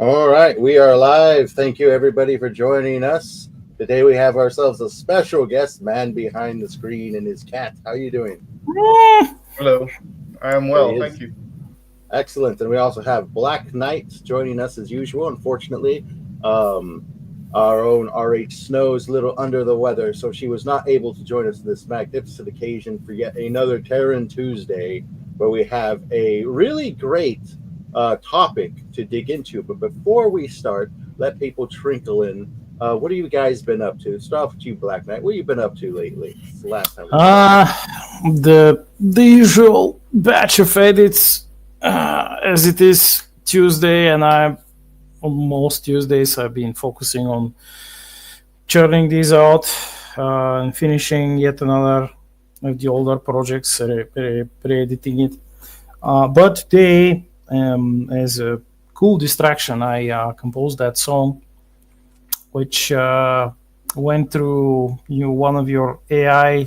All right, we are live. Thank you, everybody, for joining us. Today we have ourselves a special guest, man behind the screen and his cat. How are you doing? Hello, I am There he well, thank is. you. Excellent. And we also have Black Knight joining us as usual. Unfortunately, um, our own R.H. Snow is a little under the weather, so she was not able to join us this magnificent occasion for yet another Terran Tuesday, where we have a really great topic to dig into. But before we start, let people trickle in. What have you guys been up to? Start off with you, Black Knight. What have you been up to lately? It's the last time we spoke. Uh, the usual batch of edits, as it is Tuesday, and I on most Tuesdays I've been focusing on churning these out and finishing yet another of the older projects, re-editing it. But today, as a cool distraction, I composed that song, which went through one of your AI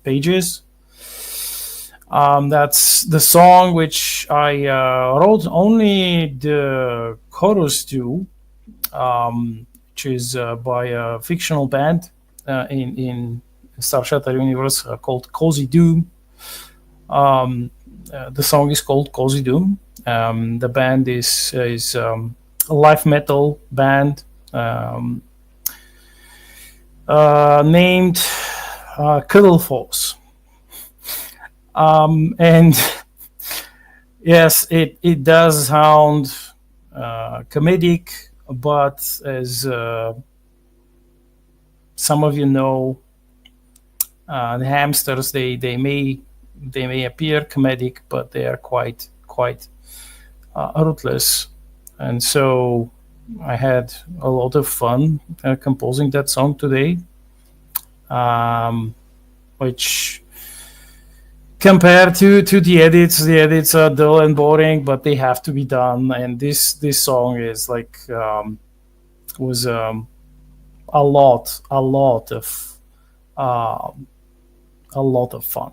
pages. That's the song which I wrote only the chorus to, which is by a fictional band in Star Shatter universe called Cozy Doom. The song is called Cozy Doom. The band is a live metal band named Cuddle Force. And yes, it does sound comedic, but as some of you know, the hamsters they may appear comedic, but they are quite ruthless. And so I had a lot of fun composing that song today, which compared to the edits are dull and boring, but they have to be done. And this song is like was a lot of fun,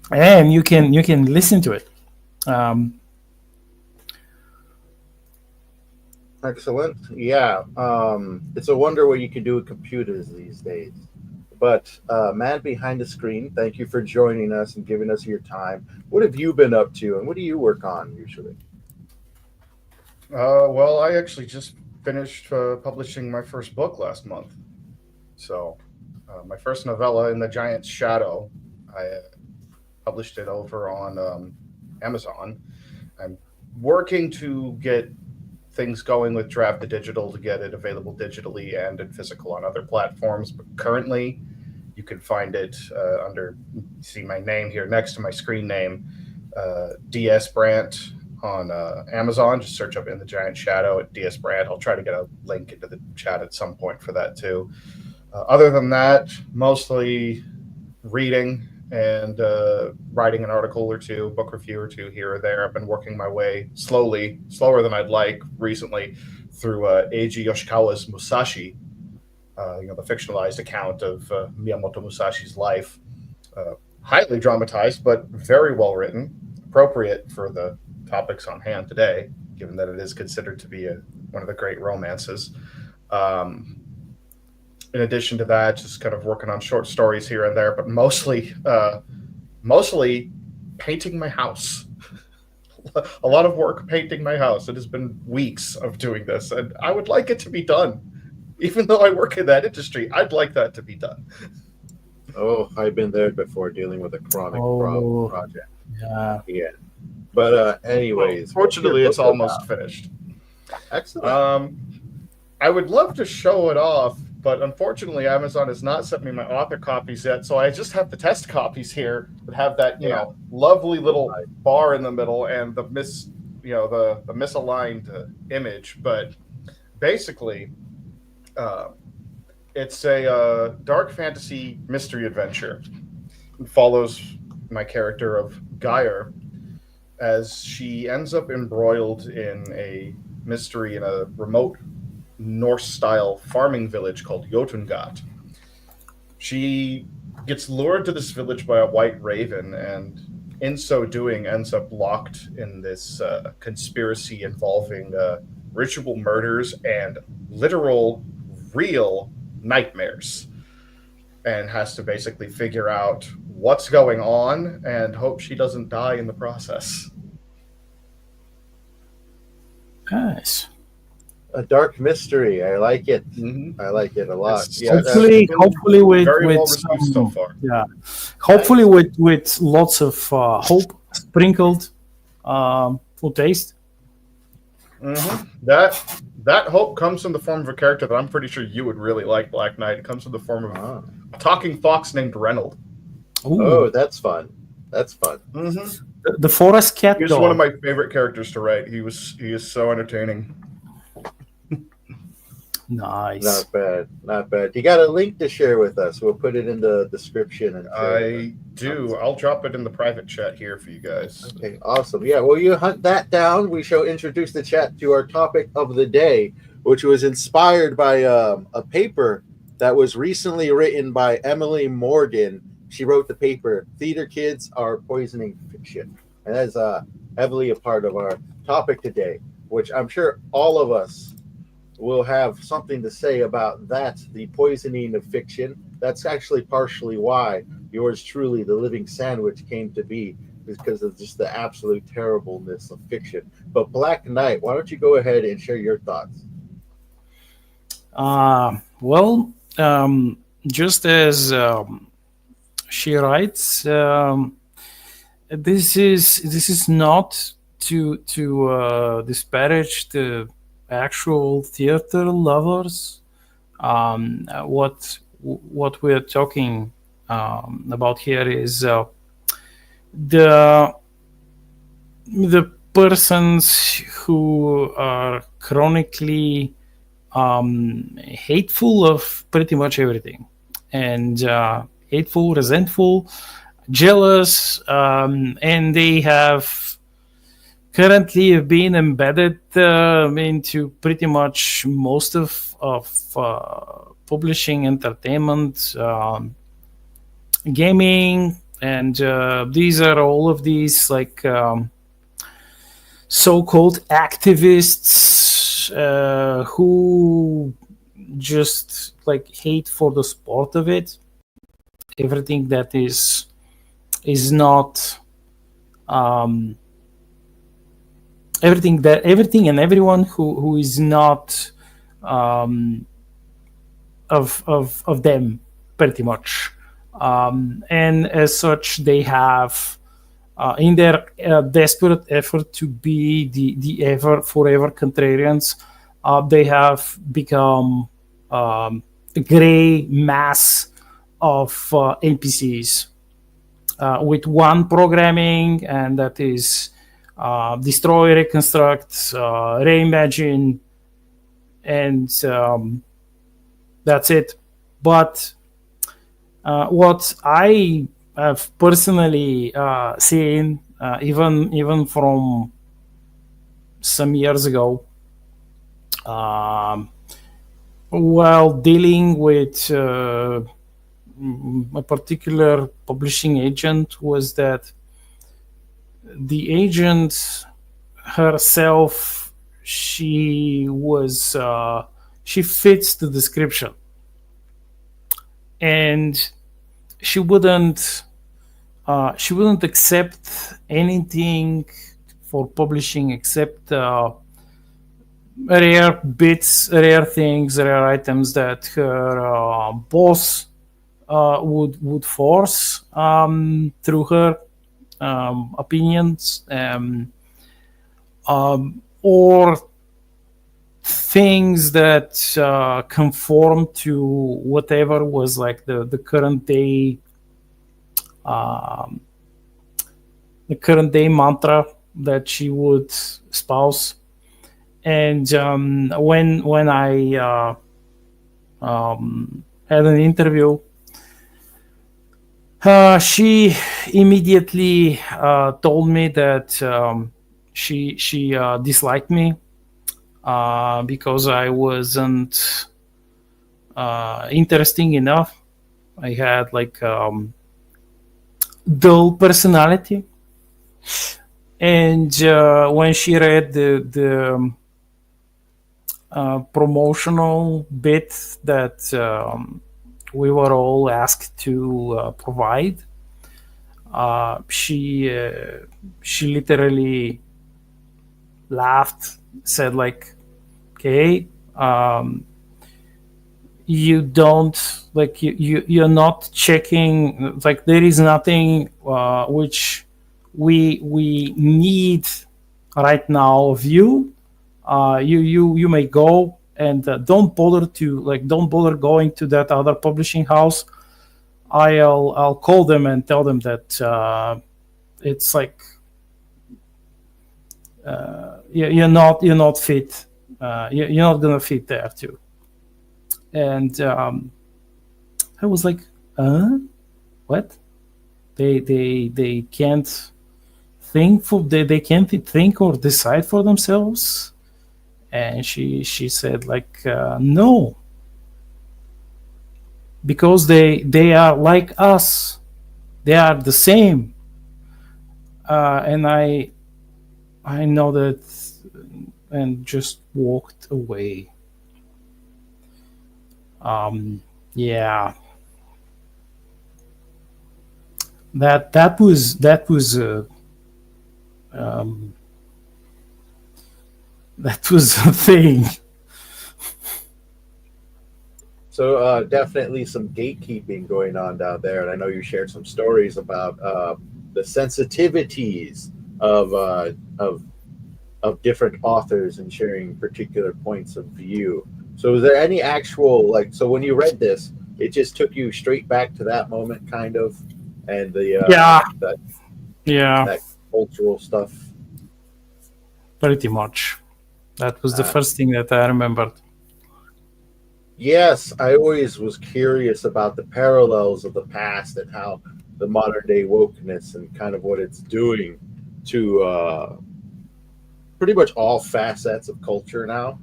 and you can listen to it. Excellent. Yeah. It's a wonder what you can do with computers these days. But man behind the screen, thank you for joining us and giving us your time. What have you been up to, and what do you work on usually? Well, I actually just finished publishing my first book last month. So, my first novella, In the Giant's Shadow, I published it over on Amazon. I'm working to get things going with Draft the Digital to get it available digitally and in physical on other platforms. But currently, you can find it under, see my name here next to my screen name, DS Brandt on Amazon. Just search up In the Giant Shadow at DS Brandt. I'll try to get a link into the chat at some point for that too. Other than that, mostly reading and writing an article or two, book review or two here or there. I've been working my way slowly, slower than I'd like recently, through Eiji Yoshikawa's Musashi, the fictionalized account of Miyamoto Musashi's life. Highly dramatized, but very well written, appropriate for the topics on hand today, given that it is considered to be one of the great romances. In addition to that, just kind of working on short stories here and there, but mostly painting my house. A lot of work painting my house. It has been weeks of doing this, and I would like it to be done. Even though I work in that industry, I'd like that to be done. Oh, I've been there before dealing with a chronic problem project. Yeah. Yeah. But anyways, Fortunately, it's almost finished. Excellent. I would love to show it off, but unfortunately, Amazon has not sent me my author copies yet, so I just have the test copies here that have that lovely little bar in the middle and the misaligned image. But basically, it's a dark fantasy mystery adventure. It follows my character of Geyer as she ends up embroiled in a mystery in a remote Norse-style farming village called Jotungat. She gets lured to this village by a white raven and in so doing, ends up locked in this conspiracy involving ritual murders and literal, real nightmares, and has to basically figure out what's going on and hope she doesn't die in the process. Nice. A dark mystery. I like it. Mm-hmm. I like it a lot. It's Yeah, hopefully with very well with received so far. yeah, hopefully with lots of hope sprinkled for taste. Mm-hmm. That hope comes in the form of a character that I'm pretty sure you would really like, Black Knight. It comes in the form of a talking fox named Reynold. Ooh. Oh, that's fun. That's fun. Mm-hmm. The forest cat. He's one of my favorite characters to write. He is so entertaining. Nice. Not bad. Not bad. You got a link to share with us. We'll put it in the description. And I do. I'll drop it in the private chat here for you guys. Okay, awesome. Yeah, well, you hunt that down. We shall introduce the chat to our topic of the day, which was inspired by a paper that was recently written by Emily Morgan. She wrote the paper, Theater Kids Are Poisoning Fiction. And that is heavily a part of our topic today, which I'm sure all of us will have something to say about that, the poisoning of fiction. That's actually partially why yours truly, The Living Sandwich, came to be, because of just the absolute terribleness of fiction. But Black Knight, why don't you go ahead and share your thoughts? Well, just as she writes, this is not to disparage the actual theater lovers. What we're talking about here is the persons who are chronically hateful of pretty much everything, and hateful, resentful, jealous, and they have currently been embedded into pretty much most of publishing, entertainment, gaming, and these are all of these like so-called activists who just like hate for the sport of it. Everything that is not everything and everyone who is not of them, pretty much, and as such they have in their desperate effort to be the ever forever contrarians, they have become a gray mass of NPCs with one programming, and that is destroy, reconstruct, reimagine, and that's it. But what I have personally seen, even from some years ago, while dealing with a particular publishing agent, was that the agent herself, she fits the description, and she wouldn't accept anything for publishing except rare bits, rare things, rare items that her boss would force through her opinions, or things that conform to whatever was like the current day mantra that she would espouse. And when I had an interview, she immediately told me that she disliked me because I wasn't interesting enough. I had like dull personality, And when she read the promotional bit that we were all asked to provide, she literally laughed, said like, "Okay, you don't like you're not checking, like there is nothing which we need right now of you. You may go, and don't bother going to that other publishing house. I'll call them and tell them that it's like you're not fit. You're not gonna fit there too." And I was like, what? They can't think they can't think or decide for themselves. And she said like, no, because they are like us, they are the same. And I know that, and just walked away. Yeah, that was that was a thing. So definitely some gatekeeping going on down there, and I know you shared some stories about the sensitivities of different authors and sharing particular points of view. So, is there any actual so when you read this, it just took you straight back to that moment, kind of, and the that cultural stuff? Pretty much. That was the first thing that I remembered. Yes, I always was curious about the parallels of the past and how the modern day wokeness and kind of what it's doing to pretty much all facets of culture now.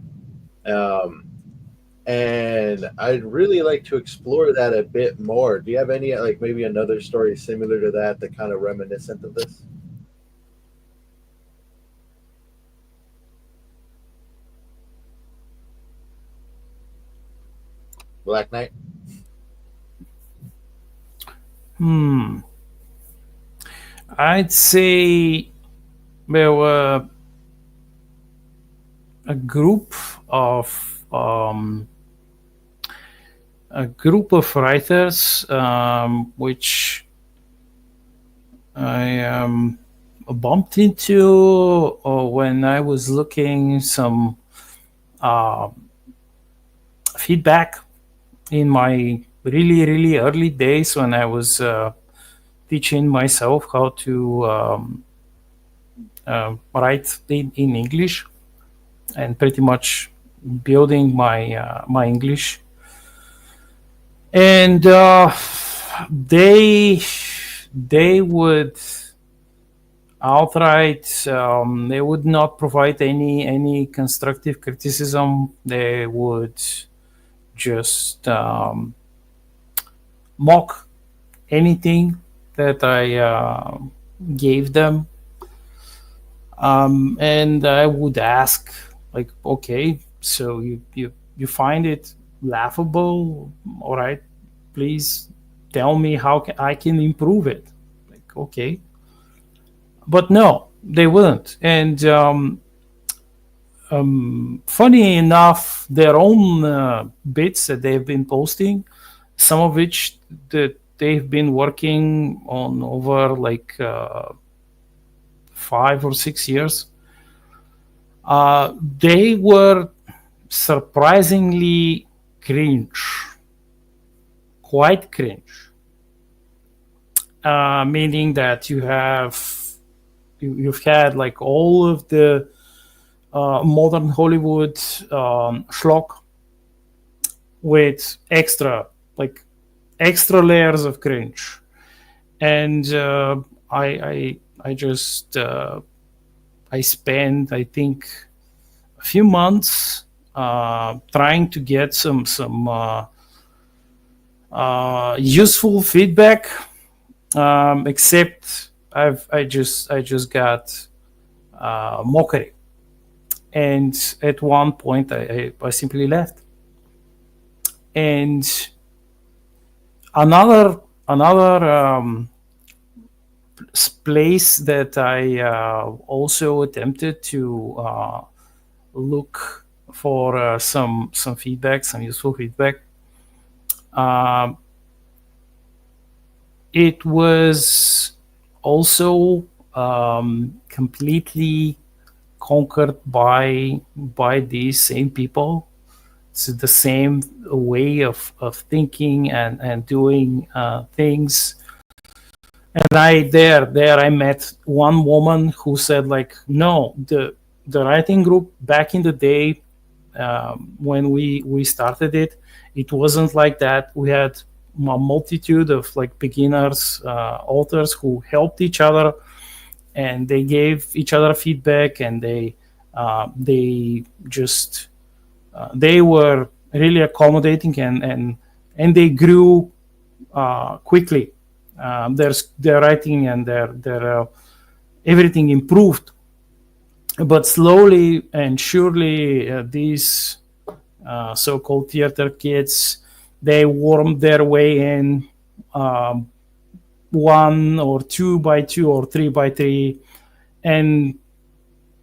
And I'd really like to explore that a bit more. Do you have any, maybe another story similar to that kind of reminiscent of this? Black Knight? I'd say there were a group of writers which I bumped into when I was looking some feedback in my really early days when I was teaching myself how to write in English, and pretty much building my English. And they would outright, they would not provide any constructive criticism. They would just mock anything that I gave them. And I would ask, like, okay, so you find it laughable? All right, please tell me how I can improve it. Like, okay. But no, they wouldn't. And funny enough, their own bits that they've been posting, some of which that they've been working on over like 5 or 6 years, they were surprisingly cringe, quite cringe, meaning that you've had like all of the modern Hollywood schlock with extra layers of cringe. And I just I spent, I think, a few months trying to get some useful feedback, except I just got mockery, and at one point I simply left. And another place that I also attempted to look for some feedback, some useful feedback. It was also completely conquered by these same people. It's the same way of thinking and doing things. And I met one woman who said, like, no, the writing group back in the day, when we started it, it wasn't like that. We had a multitude of like beginners, authors who helped each other, and they gave each other feedback, and they just they were really accommodating, and they grew quickly. Their writing and their everything improved, but slowly and surely these so-called theater kids, they wormed their way in, 1 or 2 by 2 or 3 by 3, and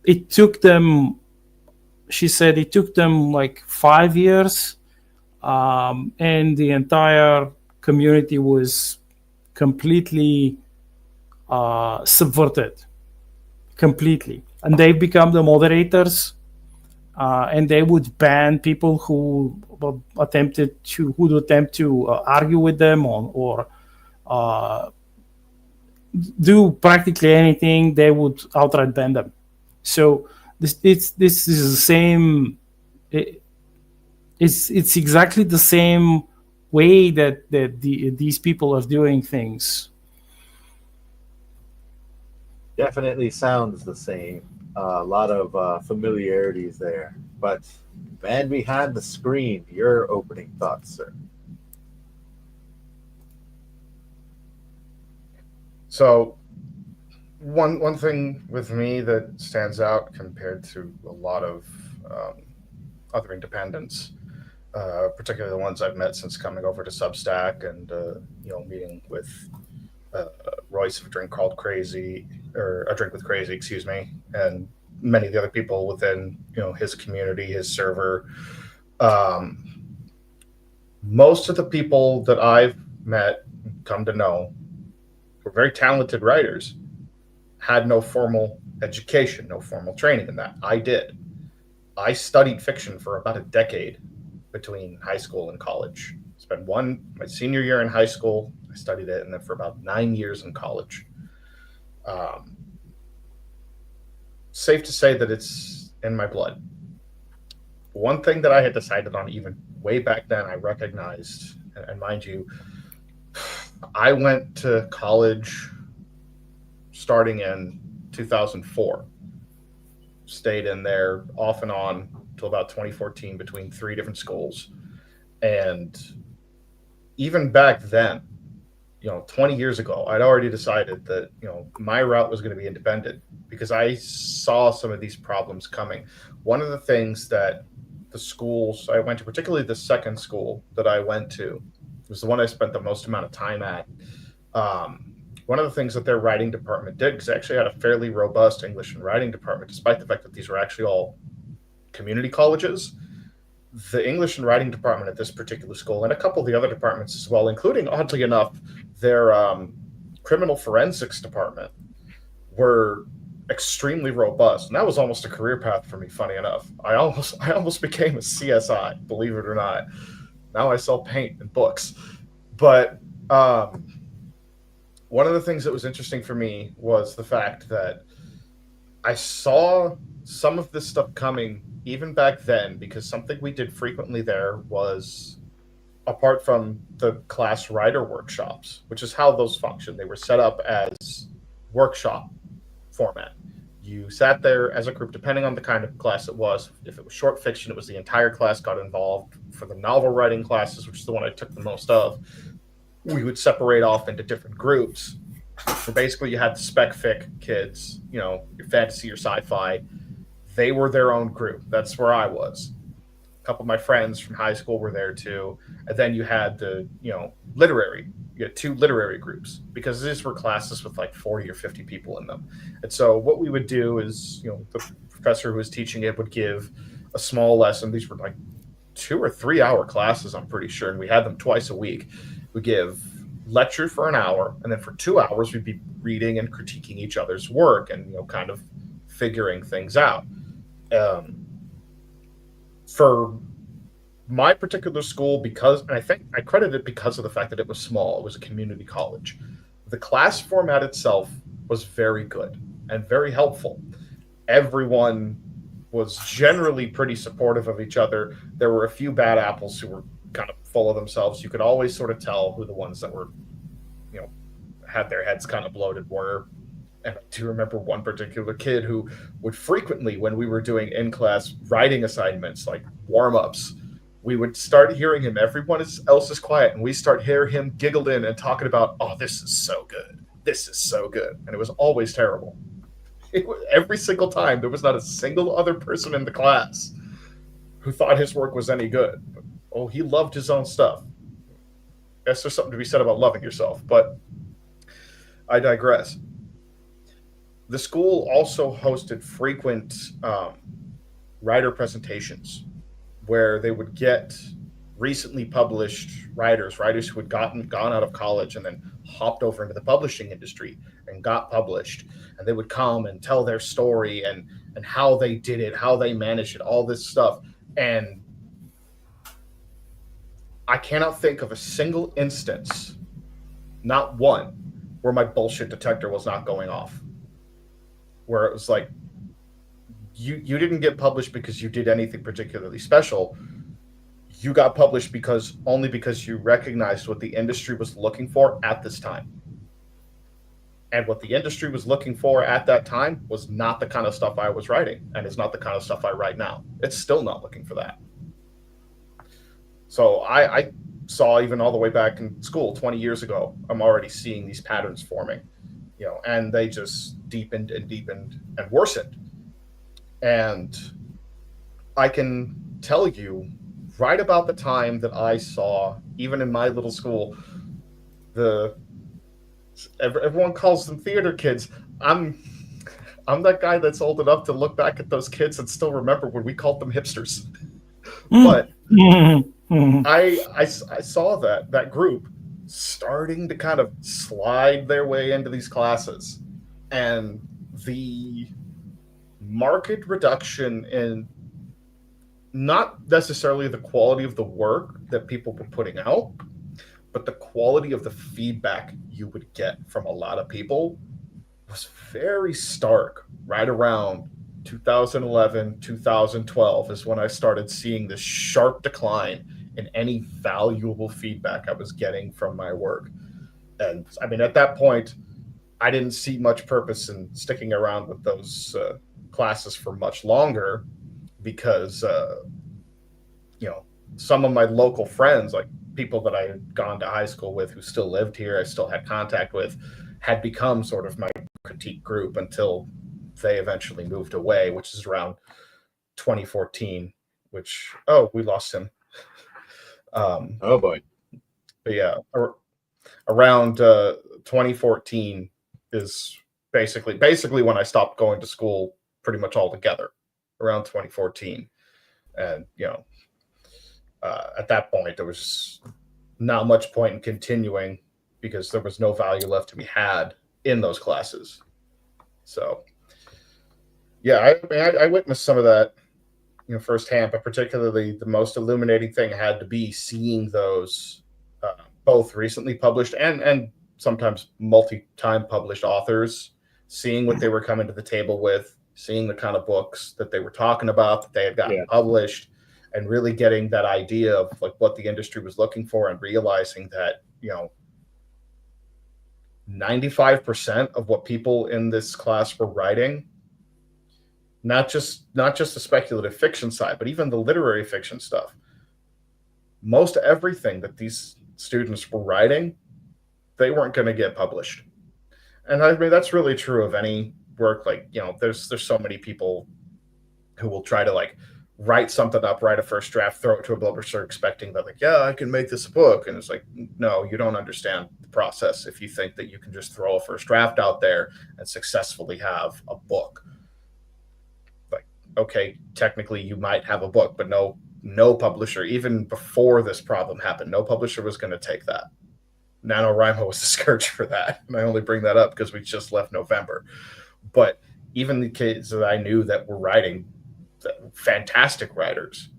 it took them, she said, it took them like 5 years, and the entire community was completely subverted, completely. And they become the moderators, and they would ban people who would attempt to argue with them or do practically anything. They would outright ban them. So this is the same. It's exactly the same way that these people are doing things. Definitely sounds the same. A lot of familiarities there. But man behind the screen, your opening thoughts, sir. So one thing with me that stands out compared to a lot of other independents, particularly the ones I've met since coming over to Substack and meeting with Royce of A Drink with Crazy, excuse me, and many of the other people within his community, his server. Most of the people that I've met, come to know, were very talented writers, had no formal education, no formal training in that. I did. I studied fiction for about a decade between high school and college. Spent my senior year in high school, I studied it, and then for about 9 years in college. Safe to say that it's in my blood. One thing that I had decided on even way back then, I recognized, and mind you, I went to college starting in 2004. Stayed in there off and on till about 2014 between 3 different schools. And even back then, 20 years ago, I'd already decided that, my route was going to be independent because I saw some of these problems coming. One of the things that the schools I went to, particularly the second school that I went to, was the one I spent the most amount of time at. One of the things that their writing department did, because they actually had a fairly robust English and writing department, despite the fact that these were actually all community colleges, the English and writing department at this particular school, and a couple of the other departments as well, including, oddly enough, their criminal forensics department, were extremely robust. And that was almost a career path for me, funny enough. I almost became a CSI, believe it or not. Now I sell paint and books. But one of the things that was interesting for me was the fact that I saw some of this stuff coming even back then, because something we did frequently there was, apart from the class writer workshops, which is how those function, they were set up as workshop format. You sat there as a group, depending on the kind of class it was. If it was short fiction, it was the entire class got involved. For the novel writing classes, which is the one I took the most of, we would separate off into different groups where basically you had the spec fic kids, your fantasy or sci-fi. They were their own group. That's where I was. A couple of my friends from high school were there too. And then you had the, literary. You had 2 literary groups because these were classes with like 40 or 50 people in them. And so what we would do is, the professor who was teaching it would give a small lesson. These were like 2 or 3 hour classes, I'm pretty sure. And we had them twice a week. We give lecture for an hour, and then for 2 hours we'd be reading and critiquing each other's work and kind of figuring things out. For my particular school, and I think I credit it because of the fact that it was small, it was a community college, the class format itself was very good and very helpful. Everyone was generally pretty supportive of each other. There were a few bad apples who were kind of full of themselves. You could always sort of tell who the ones that were, had their heads kind of bloated were. And I do remember one particular kid who would frequently, when we were doing in-class writing assignments, like warm-ups, we would start hearing him. Everyone else is quiet, and we start hearing him giggled in and talking about, oh, this is so good. This is so good. And it was always terrible. Every single time, there was not a single other person in the class who thought his work was any good. But, he loved his own stuff. I guess there's something to be said about loving yourself, but I digress. The school also hosted frequent writer presentations where they would get recently published writers who had gone out of college and then hopped over into the publishing industry and got published. And they would come and tell their story and how they did it, how they managed it, all this stuff. And I cannot think of a single instance, not one, where my bullshit detector was not going off. Where it was like, you didn't get published because you did anything particularly special. You got published only because you recognized what the industry was looking for at this time. And what the industry was looking for at that time was not the kind of stuff I was writing, and it's not the kind of stuff I write now. It's still not looking for that. So I saw, even all the way back in school 20 years ago, I'm already seeing these patterns forming, and they just deepened and deepened and worsened. And I can tell you, right about the time that I saw, even in my little school, everyone calls them theater kids. I'm that guy that's old enough to look back at those kids and still remember when we called them hipsters. But I saw that group starting to kind of slide their way into these classes, and the marked reduction in not necessarily the quality of the work that people were putting out, but the quality of the feedback you would get from a lot of people was very stark. Right around 2011, 2012 is when I started seeing this sharp decline in any valuable feedback I was getting from my work. And I mean, at that point, I didn't see much purpose in sticking around with those classes for much longer, because some of my local friends, like people that I had gone to high school with who still lived here, I still had contact with, had become sort of my critique group until they eventually moved away, which is around 2014, which, we lost him. Oh boy. But yeah, around 2014 is basically when I stopped going to school pretty much altogether, around 2014. And, at that point, there was not much point in continuing because there was no value left to be had in those classes. So, yeah, I witnessed some of that, firsthand, but particularly the most illuminating thing had to be seeing those both recently published and sometimes multi-time published authors, seeing what they were coming to the table with, seeing the kind of books that they were talking about, that they had gotten published, and really getting that idea of like what the industry was looking for, and realizing that, 95% of what people in this class were writing, not just the speculative fiction side, but even the literary fiction stuff, most everything that these students were writing, they weren't going to get published. And I mean, that's really true of any work. Like, there's so many people who will try to like write something up, write a first draft, throw it to a publisher expecting that, like, yeah, I can make this a book. And it's like, no, you don't understand the process if you think that you can just throw a first draft out there and successfully have a book. Like, okay, technically you might have a book, but no publisher, even before this problem happened, no publisher was going to take that. NaNoWriMo was the scourge for that. And I only bring that up because we just left November. But even the kids that I knew that were writing, fantastic writers,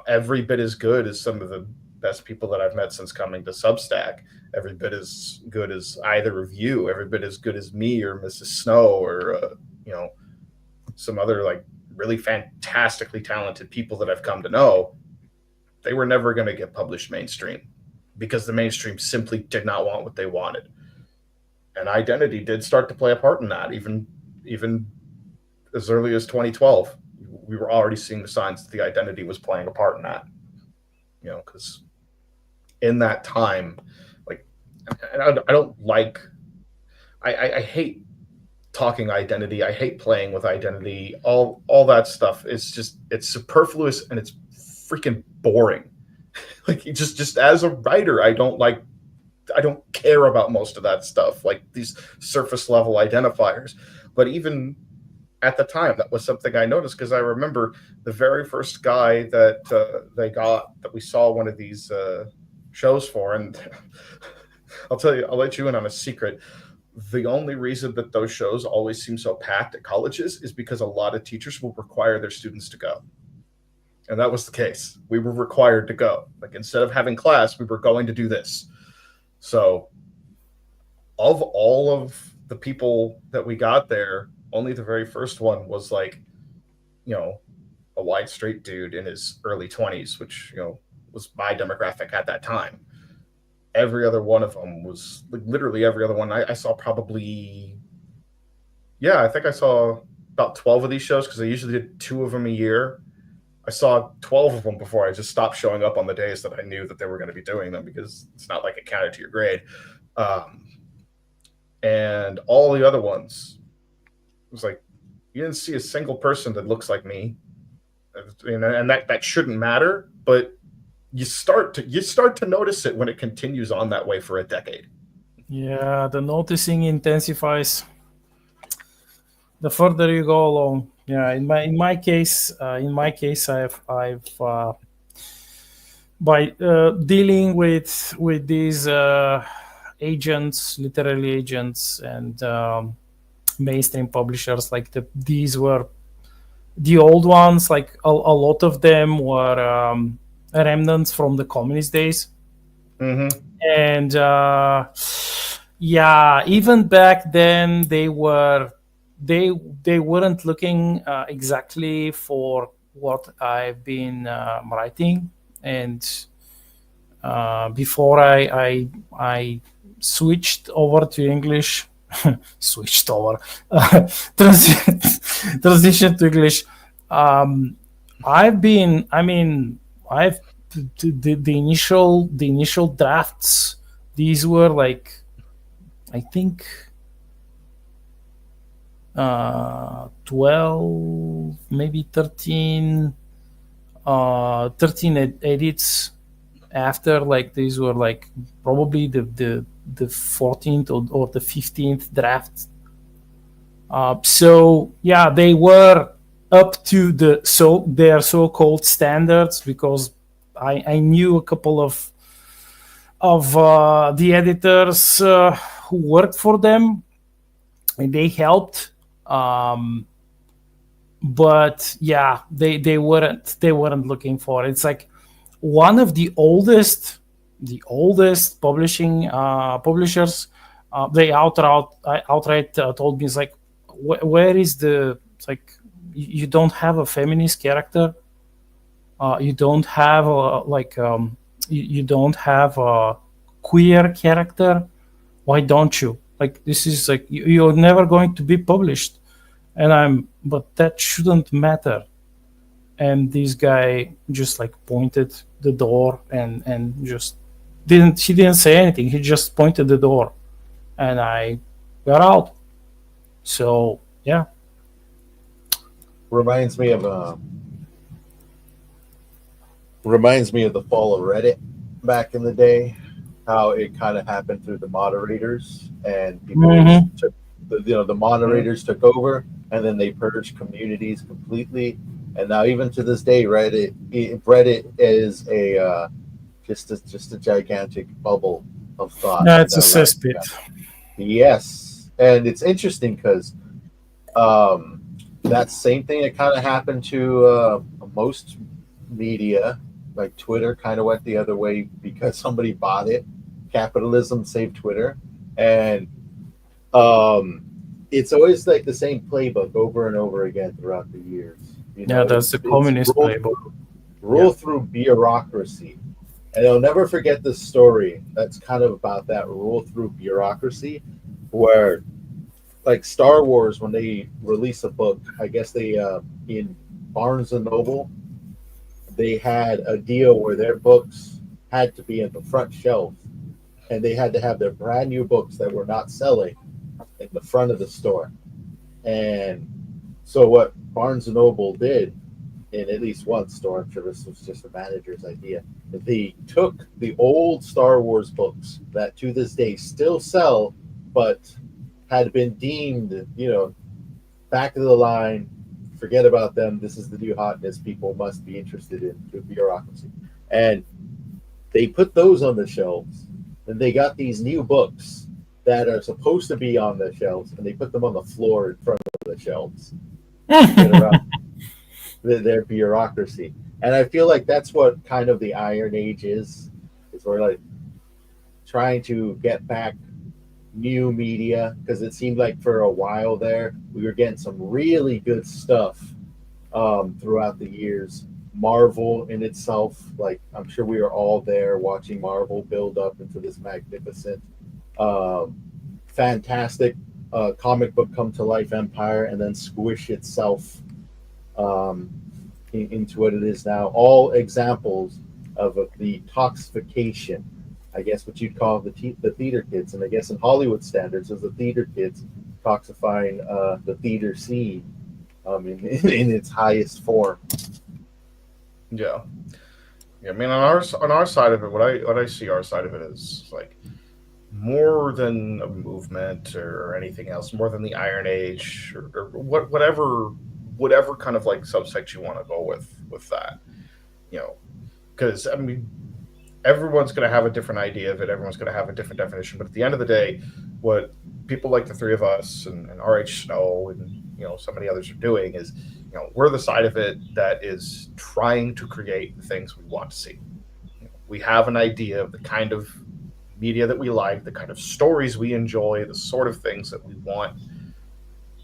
every bit as good as some of the best people that I've met since coming to Substack, every bit as good as either of you, every bit as good as me or Mrs. Snow or, some other like really fantastically talented people that I've come to know, they were never going to get published mainstream because the mainstream simply did not want what they wanted. And identity did start to play a part in that, even as early as 2012. We were already seeing the signs that the identity was playing a part in that, because in that time, like, I hate talking identity. I hate playing with identity. All that stuff is it's superfluous and it's freaking boring. Like, just as a writer, I don't care about most of that stuff, like these surface level identifiers. But even at the time, that was something I noticed, because I remember the very first guy that we saw one of these shows for, and I'll let you in on a secret. The only reason that those shows always seem so packed at colleges is because a lot of teachers will require their students to go. And that was the case. We were required to go. Like, instead of having class, we were going to do this. So of all of the people that we got there, only the very first one was like, a white straight dude in his early 20s, which, was my demographic at that time. Every other one of them was like, literally every other one. I saw probably, I think I saw about 12 of these shows, because I usually did 2 of them a year. I saw 12 of them before I just stopped showing up on the days that I knew that they were going to be doing them, because it's not like it counted to your grade. And all the other ones, it was like, you didn't see a single person that looks like me, and that shouldn't matter, but you start to notice it when it continues on that way for a decade. Yeah, the noticing intensifies the further you go along. Yeah, in my case, I've by dealing with these agents, literary agents, and mainstream publishers, like these were the old ones. Like a lot of them were remnants from the communist days. Mm-hmm. And even back then they weren't looking exactly for what I've been writing. And before I switched over to English, transition to English. The initial drafts. These were like, I think, 12, maybe 13 edits after. Like, these were like probably the 14th or the 15th draft. They were up to their so-called standards, because I knew a couple of the editors who worked for them, and they helped. But they weren't looking for it. It's like one of the oldest publishers. They outright told me, it's like, where is it's like, you don't have a feminist character. You don't have you don't have a queer character. Why don't you? Like, this is like, you're never going to be published. But that shouldn't matter. And this guy just like pointed the door and just he didn't say anything. He just pointed the door, and I got out. So yeah. Reminds me of the fall of Reddit back in the day, how it kind of happened through the moderators, and people Mhm. took the moderators took over, and then they purged communities completely. And now, even to this day, Reddit is a just a gigantic bubble of thought Yeah, it's a that allows. cesspit. Yes, and it's interesting because um, that same thing that kind of happened to most media, like Twitter, kind of went the other way because somebody bought it. Capitalism saved Twitter, and um, it's always like the same playbook over and over again throughout the years. You Yeah, know, that's the it's communist playbook. rule through bureaucracy. And I'll never forget this story that's kind of about that rule through bureaucracy, where like Star Wars, when they release a book, I guess they in Barnes and Noble, they had a deal where their books had to be in the front shelf, and they had to have their brand new books that were not selling in the front of the store. And so what Barnes and Noble did in at least one store, I'm sure this was just the manager's idea, they took the old Star Wars books that to this day still sell, but had been deemed, back of the line, forget about them. This is the new hotness people must be interested in through bureaucracy. And they put those on the shelves, and they got these new books that are supposed to be on the shelves, and they put them on the floor in front of the shelves to get around their bureaucracy. And I feel like that's what kind of the Iron Age is we're like trying to get back new media, because it seemed like for a while there we were getting some really good stuff throughout the years. Marvel in itself, like I'm sure we were all there watching Marvel build up into this magnificent, fantastic comic book come to life empire, and then squish itself um, into what it is now. All examples of the toxification, I guess what you'd call the theater kids, and I guess in Hollywood standards, is the theater kids toxifying the theater scene in its highest form. Yeah. I mean, on our side of it, what I see our side of it is like more than a movement or anything else, more than the Iron Age or whatever kind of like subsect you want to go with that, because I mean, everyone's going to have a different idea of it. Everyone's going to have a different definition. But at the end of the day, what people like the three of us and R.H. Snow and some of the others are doing is, we're the side of it that is trying to create the things we want to see. We have an idea of the kind of media that we like, the kind of stories we enjoy, the sort of things that we want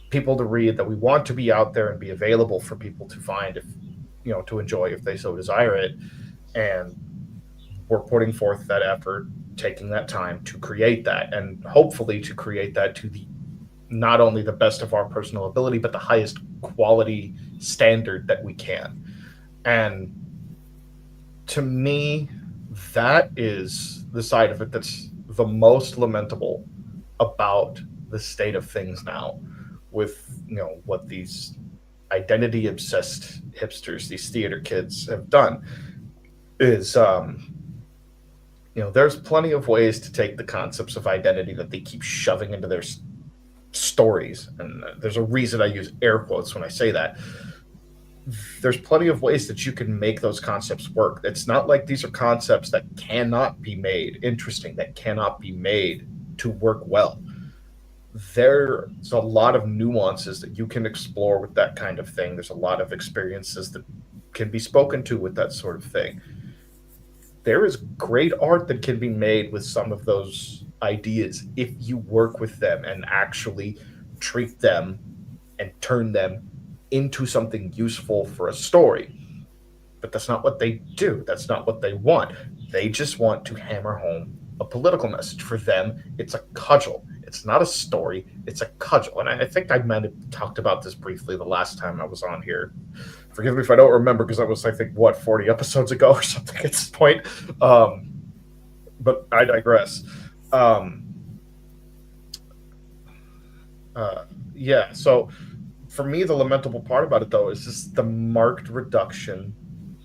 people to read, that we want to be out there and be available for people to find, if to enjoy if they so desire it. And we're putting forth that effort, taking that time to create that, and hopefully to create that to the not only the best of our personal ability, but the highest quality standard that we can. And to me, that is the side of it that's the most lamentable about the state of things now, with what these identity obsessed hipsters, these theater kids, have done is there's plenty of ways to take the concepts of identity that they keep shoving into their stories. And there's a reason I use air quotes when I say that. There's plenty of ways that you can make those concepts work. It's not like these are concepts that cannot be made interesting, that cannot be made to work well. There's a lot of nuances that you can explore with that kind of thing. There's a lot of experiences that can be spoken to with that sort of thing. There is great art that can be made with some of those ideas if you work with them and actually treat them and turn them into something useful for a story. But that's not what they do. That's not what they want. They just want to hammer home a political message. For them, it's a cudgel. It's not a story. It's a cudgel. And I think I might have talked about this briefly the last time I was on here. Forgive me if I don't remember, because that was, I think, 40 episodes ago or something at this point. But I digress. Yeah. So for me, the lamentable part about it, though, is just the marked reduction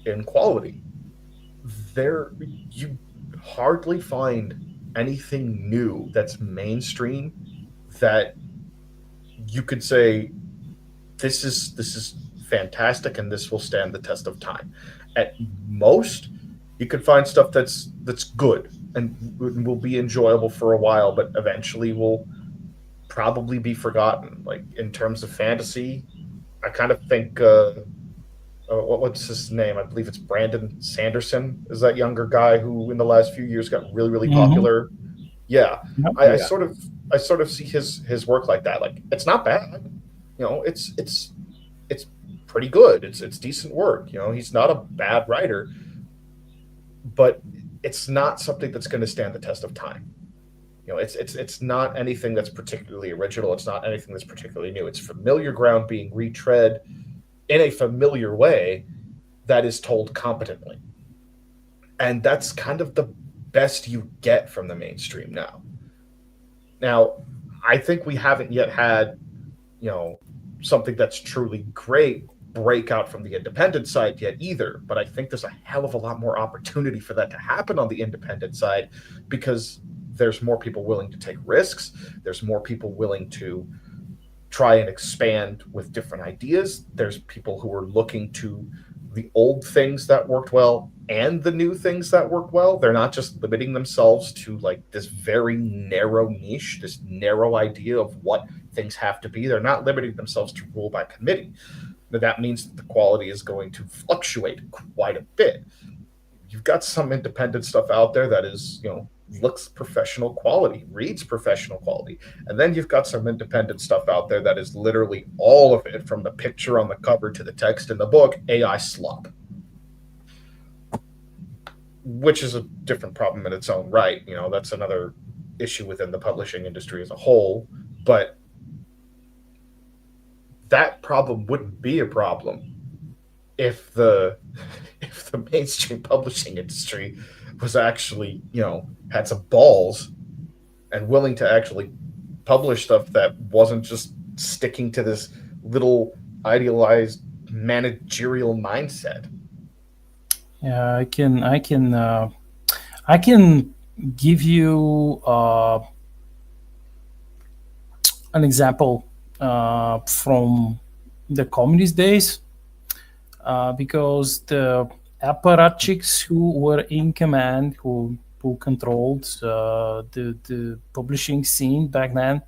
in quality. You hardly find anything new that's mainstream that you could say this is fantastic and this will stand the test of time. At most, you could find stuff that's good and will be enjoyable for a while, but eventually will probably be forgotten. Like in terms of fantasy, I kind of think what's his name? I believe it's Brandon Sanderson. Is that younger guy who in the last few years got really really popular? Yeah, Yep. I Yeah. sort of see his work like that. Like it's not bad, it's pretty good. It's decent work. He's not a bad writer, but it's not something that's going to stand the test of time. It's not anything that's particularly original. It's not anything that's particularly new. It's familiar ground being retread in a familiar way that is told competently. And that's kind of the best you get from the mainstream now. Now, I think we haven't yet had, something that's truly great break out from the independent side yet either. But I think there's a hell of a lot more opportunity for that to happen on the independent side because there's more people willing to take risks. There's more people willing to try and expand with different ideas. There's people who are looking to the old things that worked well and the new things that worked well. They're not just limiting themselves to like this very narrow niche, this narrow idea of what things have to be. They're not limiting themselves to rule by committee. But that means that the quality is going to fluctuate quite a bit. You've got some independent stuff out there that is, looks professional quality, reads professional quality. And then you've got some independent stuff out there that is literally all of it, from the picture on the cover to the text in the book, AI slop. Which is a different problem in its own right. That's another issue within the publishing industry as a whole. But that problem wouldn't be a problem if the mainstream publishing industry was actually, had some balls and willing to actually publish stuff that wasn't just sticking to this little idealized managerial mindset. Yeah, I can give you an example from the communist days, because the apparatchiks who were in command, who controlled the publishing scene back then,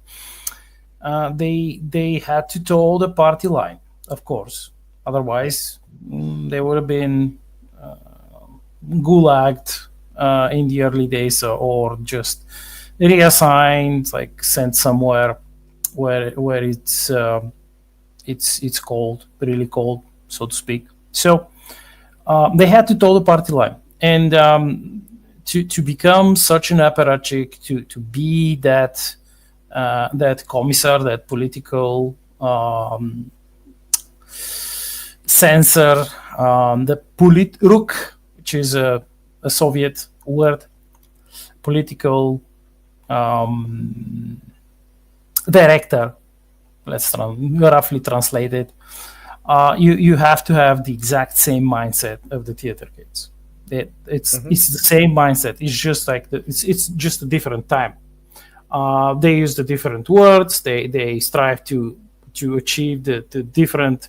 they had to toe the party line, of course. Otherwise, they would have been gulagged in the early days, or just reassigned, like sent somewhere where it's cold, really cold, so to speak. So they had to toe the party line, and to become such an apparatchik, to be that commissar, that political censor, the politruk, which is a Soviet word, political director, let's roughly translate it. You have to have the exact same mindset of the theater kids. It's the same mindset. It's just like it's just a different time. They use the different words. They strive to achieve the different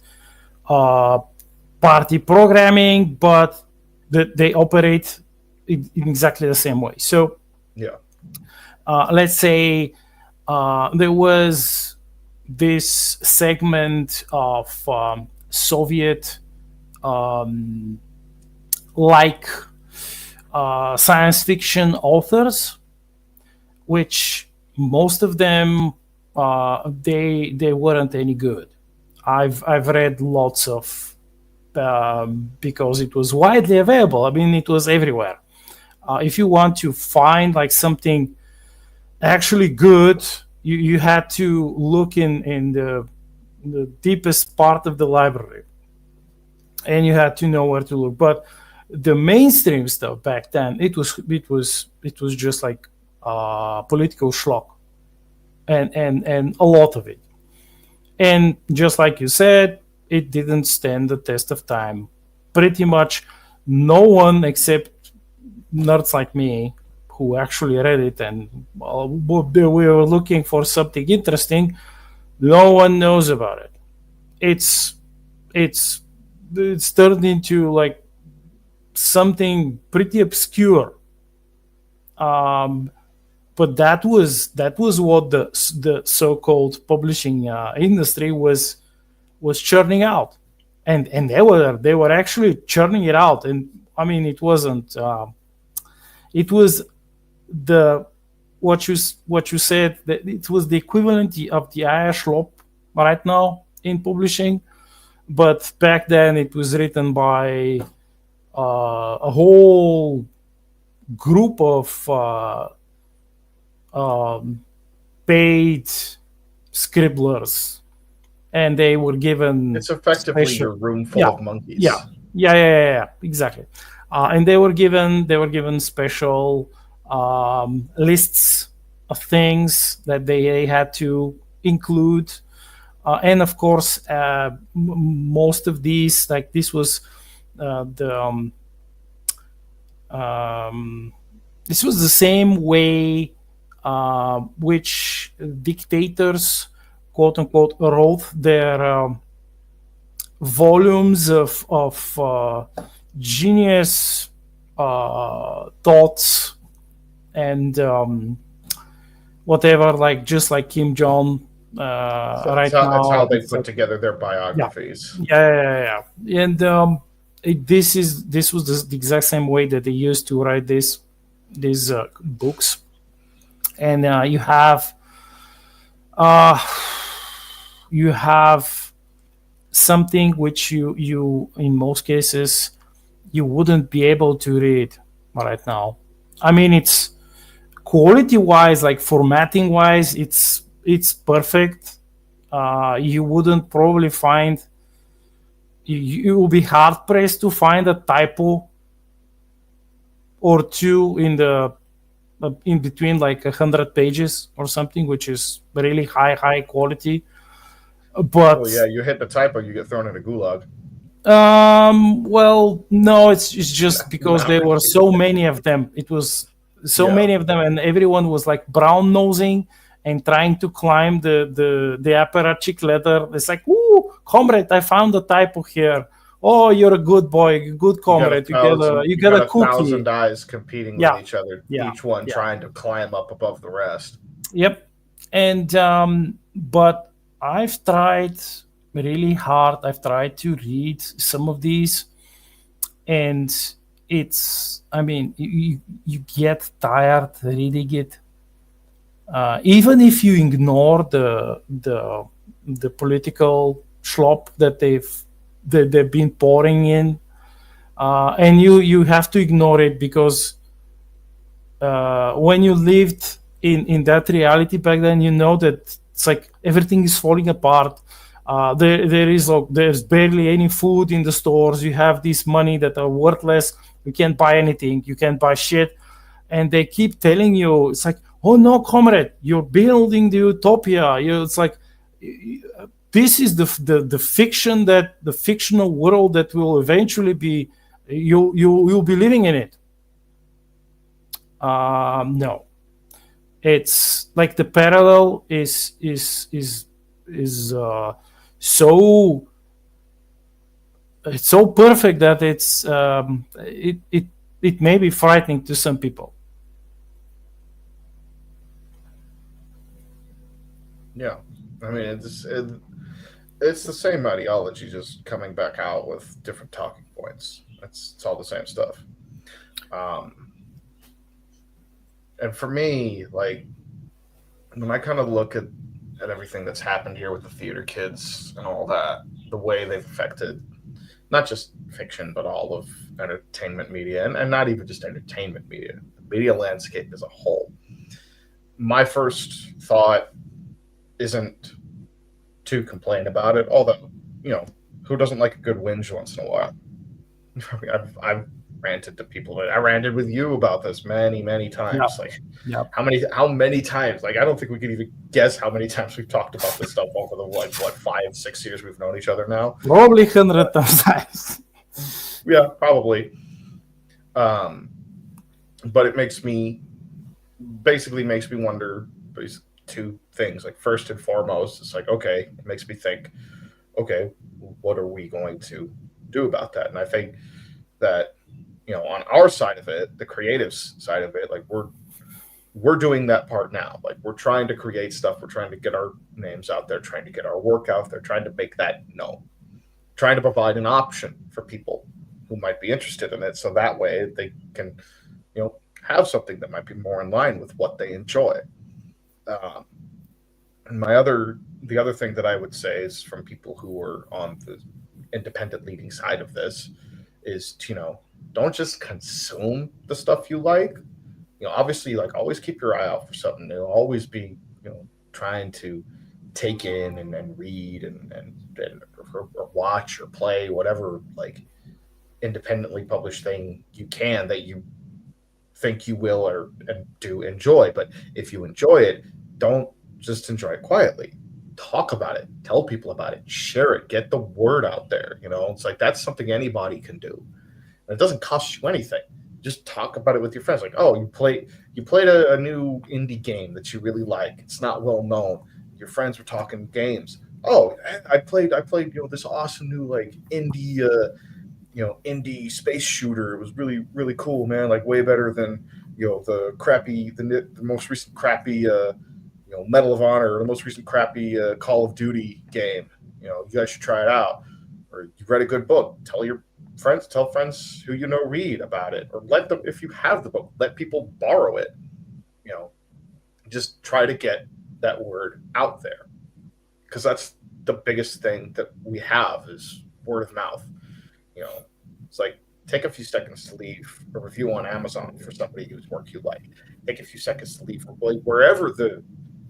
party programming, but they operate in exactly the same way. So yeah, let's say there was this segment of Soviet like science fiction authors, which most of them they weren't any good. I've read lots of because it was widely available. I mean, it was everywhere. If you want to find like something actually good, you had to look in the deepest part of the library, and you had to know where to look. But the mainstream stuff back then, it was just like political schlock. and a lot of it. And just like you said, it didn't stand the test of time. Pretty much no one except nerds like me who actually read it and we were looking for something interesting. No one knows about it. It's it's it's turned into like something pretty obscure. But that was what the so-called publishing industry was churning out, and they were actually churning it out. And I mean, it wasn't. It was the what you said, that it was the equivalent of the IR Schlop right now in publishing, but back then it was written by a whole group of paid scribblers, and they were given It's effectively special- your room full Yeah, of monkeys. yeah, exactly. And they were given special lists of things that they had to include, and of course, most of these, like this was the this was the same way which dictators, quote unquote, wrote their volumes of genius thoughts and whatever, like just like Kim Jong right That's now. how they It's put like- together their biographies. yeah. And this was the exact same way that they used to write these books. And you have something which you in most cases you wouldn't be able to read right now. I mean, it's quality wise, like formatting wise, it's perfect. You wouldn't probably find, you will be hard pressed to find a typo or two in between like 100 pages or something, which is really high quality. But Oh yeah, you hit the typo, you get thrown in a gulag. well, no, it's just because Not there were really. so many of them. It was so Yeah. many of them, and everyone was like brown nosing and trying to climb the apparatchik ladder. It's like, ooh, comrade, I found a typo here. Oh, you're a good boy, good comrade. You get a cookie. 1,000 eyes competing Yeah. with each other, Yeah. each one Yeah. trying to climb up above the rest. Yep. And but I've tried really hard. I've tried to read some of these, and I mean, you get tired reading it. Even if you ignore the political schlop that they've been pouring in, and you have to ignore it because when you lived in that reality back then, you know that it's like everything is falling apart. There's barely any food in the stores. You have this money that are worthless. You can't buy anything. You can't buy shit. And they keep telling you, it's like, oh no, comrade, you're building the utopia. It's like, this is the fiction, that the fictional world that will eventually be, you'll be living in it. No, it's like the parallel is so, it's so perfect that it may be frightening to some people. Yeah, I mean it's the same ideology, just coming back out with different talking points. It's all the same stuff. And for me, like when I kind of look at everything that's happened here with the theater kids and all that, the way they've affected not just fiction, but all of entertainment media, and not even just entertainment media, the media landscape as a whole. My first thought isn't to complain about it, although, who doesn't like a good whinge once in a while? I mean, I've ranted to people. I ranted with you about this many times. Yep. Like, Yep. how many times? Like, I don't think we can even guess how many times we've talked about this stuff over the what 5-6 years we've known each other now. Probably 100 times. Yeah, probably. But it makes me wonder two things. Like, first and foremost, it's like, okay, it makes me think, okay, what are we going to do about that? And I think that, on our side of it, the creative side of it, like we're doing that part now. Like, we're trying to create stuff. We're trying to get our names out there, trying to get our work out there, trying to make that known, trying to provide an option for people who might be interested in it. So that way they can, have something that might be more in line with what they enjoy. And the other thing that I would say is, from people who are on the independent leading side of this, is to, don't just consume the stuff you like. Obviously, like, always keep your eye out for something new. Always be, trying to take in and read or watch or play whatever, like, independently published thing you can that you think you will and do enjoy. But if you enjoy it, don't just enjoy it quietly. Talk about it. Tell people about it. Share it. Get the word out there. It's like, that's something anybody can do. And it doesn't cost you anything. Just talk about it with your friends. Like, oh, you played a new indie game that you really like. It's not well known. Your friends were talking games. Oh, I played this awesome new, like, indie space shooter. It was really, really cool, man. Like, way better than the most recent crappy Medal of Honor, or the most recent crappy Call of Duty game. You guys should try it out. Or you read a good book. Tell friends who read about it, or let them, if you have the book, let people borrow it. Just try to get that word out there, because that's the biggest thing that we have, is word of mouth. It's like, take a few seconds to leave a review on Amazon for somebody whose work you like. Take a few seconds to leave wherever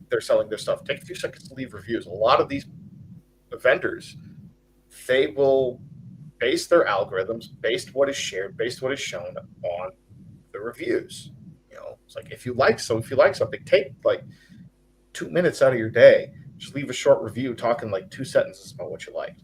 they're selling their stuff. Take a few seconds to leave reviews. A lot of these vendors, they will base their algorithms based what is shared, based what is shown on the reviews. It's like, if you like something, take like 2 minutes out of your day, just leave a short review talking like 2 sentences about what you liked.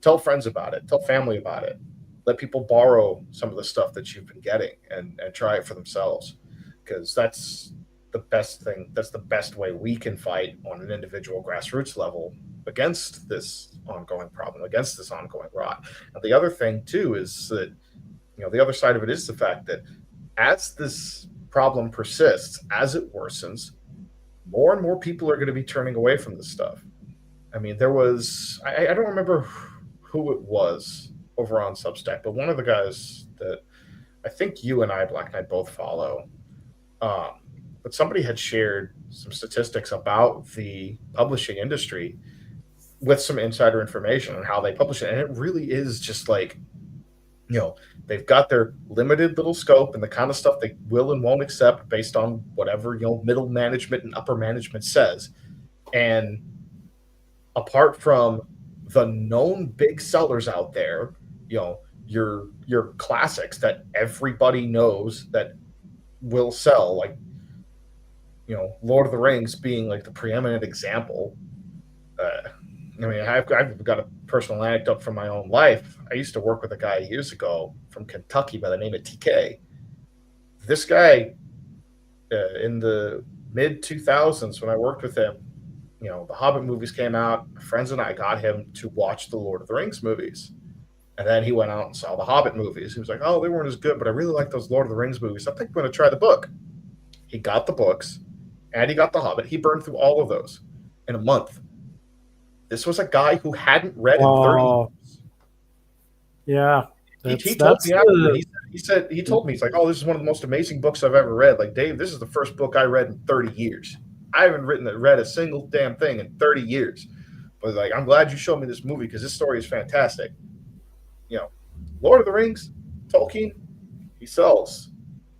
Tell friends about it. Tell family about it. Let people borrow some of the stuff that you've been getting and try it for themselves, because that's the best thing. That's the best way we can fight on an individual grassroots level against this ongoing problem, against this ongoing rot. And the other thing too is that, the other side of it is the fact that as this problem persists, as it worsens, more and more people are going to be turning away from this stuff. I mean, there was, I don't remember who it was over on Substack, but one of the guys that I think you and I, Black Knight, both follow, but somebody had shared some statistics about the publishing industry with some insider information on how they publish it. And it really is just like, they've got their limited little scope and the kind of stuff they will and won't accept based on whatever, middle management and upper management says. And apart from the known big sellers out there, your classics that everybody knows that will sell, like, Lord of the Rings being like the preeminent example. I mean, I've got a personal anecdote from my own life. I used to work with a guy years ago from Kentucky by the name of TK. This guy, in the mid 2000s, when I worked with him, the Hobbit movies came out. My friends and I got him to watch the Lord of the Rings movies. And then he went out and saw the Hobbit movies. He was like, oh, they weren't as good, but I really like those Lord of the Rings movies. I think I'm going to try the book. He got the books, and he got the Hobbit. He burned through all of those in a month. This was a guy who hadn't read in 30 years. Yeah. He told me after, he told me, he's like, oh, this is one of the most amazing books I've ever read. Like, Dave, this is the first book I read in 30 years. I haven't read a single damn thing in 30 years. But, like, I'm glad you showed me this movie because this story is fantastic. Lord of the Rings, Tolkien, he sells.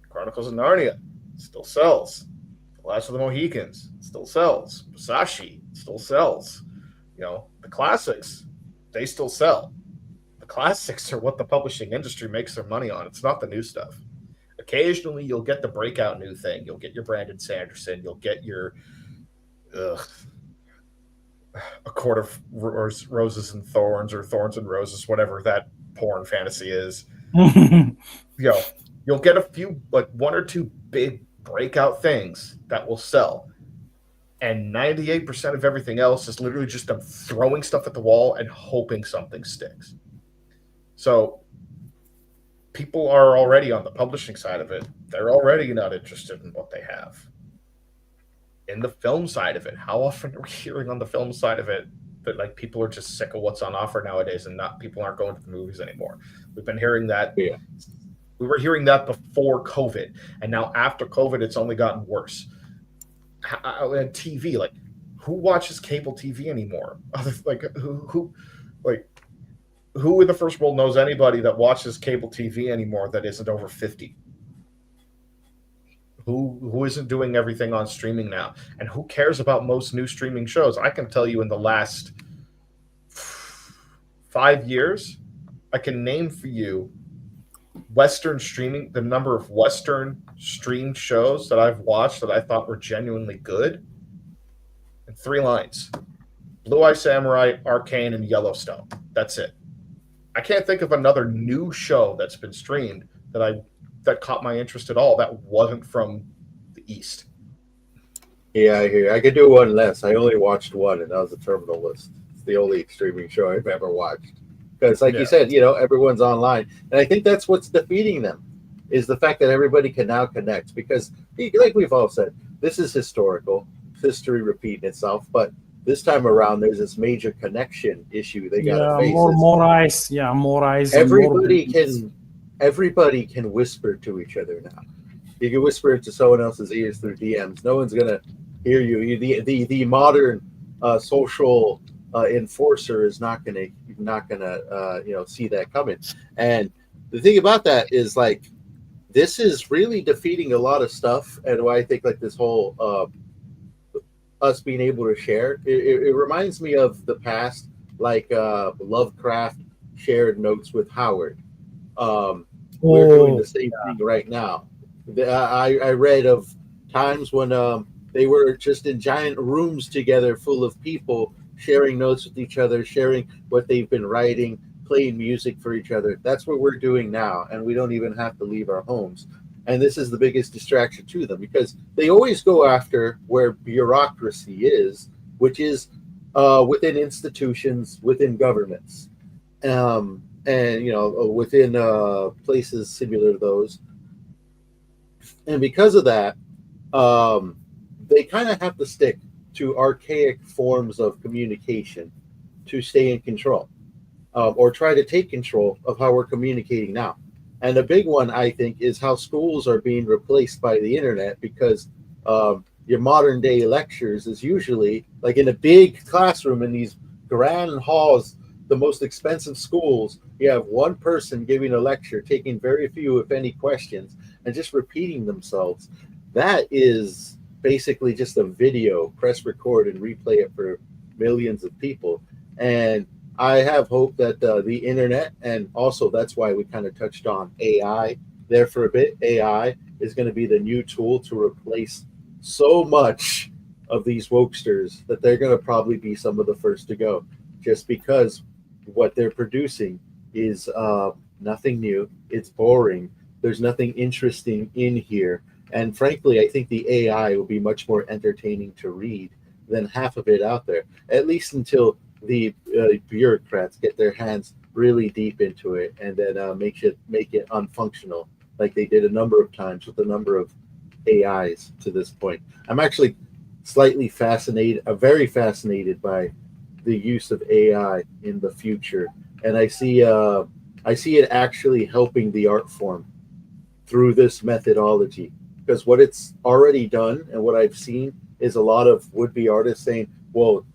Chronicles of Narnia, still sells. The Last of the Mohicans, still sells. Musashi, still sells. The classics, they still sell. But classics are what the publishing industry makes their money on. It's not the new stuff. Occasionally, you'll get the breakout new thing. You'll get your Brandon Sanderson. You'll get your A Court of Roses and Thorns, or Thorns and Roses, whatever that porn fantasy is. You'll get a few, like one or two big breakout things that will sell. And 98% of everything else is literally just them throwing stuff at the wall and hoping something sticks. So people are already on the publishing side of it. They're already not interested in what they have. In the film side of it, how often are we hearing on the film side of it that like people are just sick of what's on offer nowadays and people aren't going to the movies anymore? We've been hearing that. Yeah. We were hearing that before COVID, and now after COVID, it's only gotten worse. And TV, like, who watches cable TV anymore? Like, who in the first world knows anybody that watches cable TV anymore that isn't over 50? Who isn't doing everything on streaming now? And who cares about most new streaming shows? I can tell you in the last 5 years, I can name for you the number of Western streamed shows that I've watched that I thought were genuinely good in 3 lines: Blue Eye Samurai, Arcane, and Yellowstone. That's it. I can't think of another new show that's been streamed that caught my interest at all that wasn't from the East. Yeah, I hear. I could do one less. I only watched one, and that was The Terminal List. It's the only streaming show I've ever watched. Because, like you said, everyone's online. And I think that's what's defeating them, is the fact that everybody can now connect. Because, like we've all said, this is historical. History repeating itself. But this time around, there's this major connection issue they got to face. More eyes. Yeah, more eyes. Everybody can whisper to each other now. You can whisper into someone else's ears through DMs. No one's gonna hear you. The modern social enforcer is not gonna see that coming. And the thing about that is, like, this is really defeating a lot of stuff. And why I think, like, this whole us being able to share, it reminds me of the past, like Lovecraft shared notes with Howard. We're doing the same thing right now. I read of times when they were just in giant rooms together full of people sharing notes with each other, sharing what they've been writing, playing music for each other. That's what we're doing now, and we don't even have to leave our homes. And this is the biggest distraction to them, because they always go after where bureaucracy is, which is within institutions, within governments. And within places similar to those. And because of that, they kind of have to stick to archaic forms of communication to stay in control, or try to take control of how we're communicating now. And a big one, I think, is how schools are being replaced by the internet, because your modern day lectures is usually like in a big classroom in these grand halls, the most expensive schools. You have one person giving a lecture, taking very few, if any, questions, and just repeating themselves. That is basically just a video, press record and replay it for millions of people. And I have hope that the internet, and also that's why we kind of touched on AI there for a bit. AI is going to be the new tool to replace so much of these wokesters that they're going to probably be some of the first to go, just because what they're producing is nothing new. It's boring. There's nothing interesting in here. And frankly, I think the AI will be much more entertaining to read than half of it out there, at least until the bureaucrats get their hands really deep into it and then make it unfunctional, like they did a number of times with a number of AIs to this point. I'm actually slightly fascinated, very fascinated by the use of AI in the future, and I see it actually helping the art form through this methodology, because what it's already done and what I've seen is a lot of would-be artists saying, well,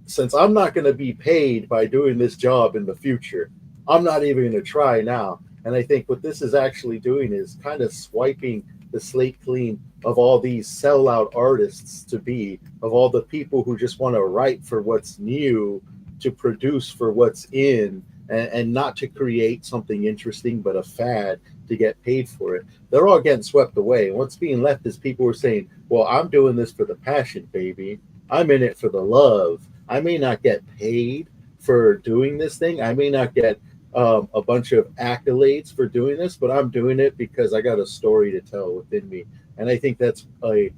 since I'm not going to be paid by doing this job in the future, I'm not even going to try now. And I think what this is actually doing is kind of swiping the slate clean of all these sellout artists of all the people who just want to write for what's new, to produce for what's in, and not to create something interesting, but a fad to get paid for it. They're all getting swept away. And what's being left is people who are saying, well, I'm doing this for the passion, baby. I'm in it for the love. I may not get paid for doing this thing. I may not get a bunch of accolades for doing this, but I'm doing it because I got a story to tell within me. And I think that's a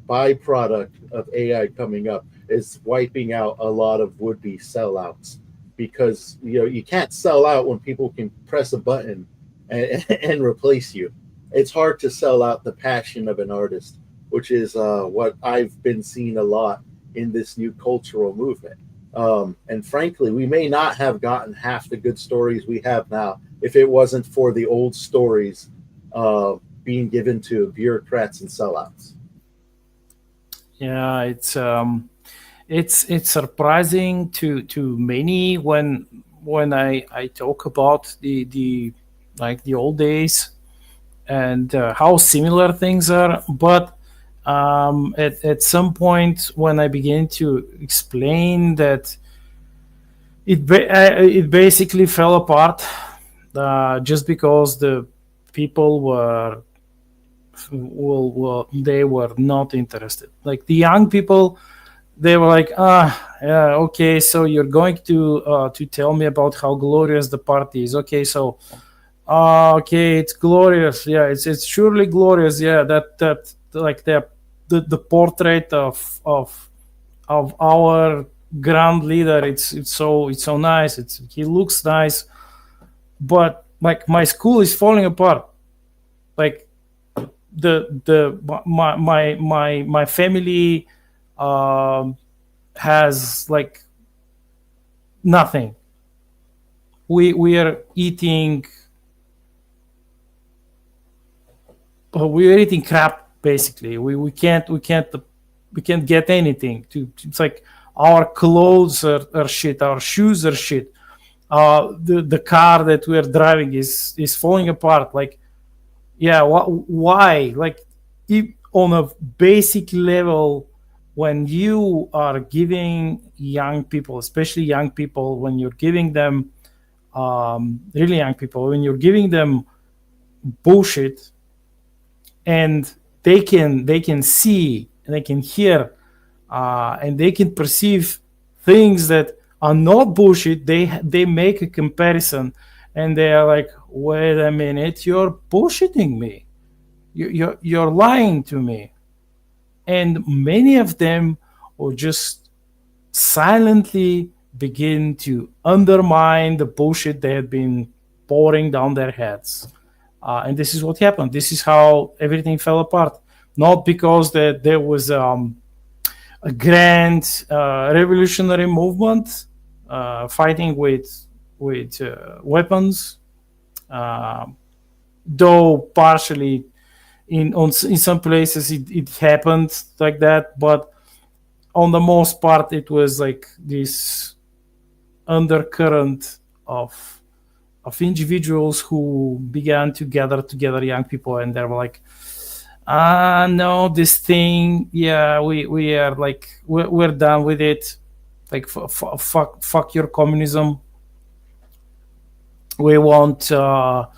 byproduct of AI coming up, is wiping out a lot of would-be sellouts, because you can't sell out when people can press a button and replace you. It's hard to sell out the passion of an artist, which is what I've been seeing a lot in this new cultural movement. And frankly, we may not have gotten half the good stories we have now if it wasn't for the old stories being given to bureaucrats and sellouts. Yeah, it's surprising to many when I talk about the like the old days and how similar things are. But at some point when I begin to explain that it basically fell apart just because the people they were not interested. Like the young people, they were like, yeah, okay, so you're going to tell me about how glorious the party is. Okay, so okay, it's glorious. Yeah, it's surely glorious. Yeah, that like the portrait of our grand leader. It's so nice. He looks nice, but like my school is falling apart. Like my family has like nothing. We are eating crap basically. We can't get anything. It's like our clothes are shit, our shoes are shit. The car that we're driving is falling apart. Like, yeah, why? Like, if, on a basic level, when you are giving young people, especially young people, when you're giving them really young people, when you're giving them bullshit, and they can see and they can hear and they can perceive things that are not bullshit, they make a comparison and they are like, wait a minute, you're bullshitting me, you're lying to me. And many of them will just silently begin to undermine the bullshit they had been pouring down their heads. And this is what happened. This is how everything fell apart. Not because that there was a grand revolutionary movement fighting with weapons, though partially in some places it happened like that, but on the most part it was like this undercurrent of individuals who began to gather together young people, and they were like, no, this thing, yeah, we are like, we're done with it. Like, fuck your communism. We want to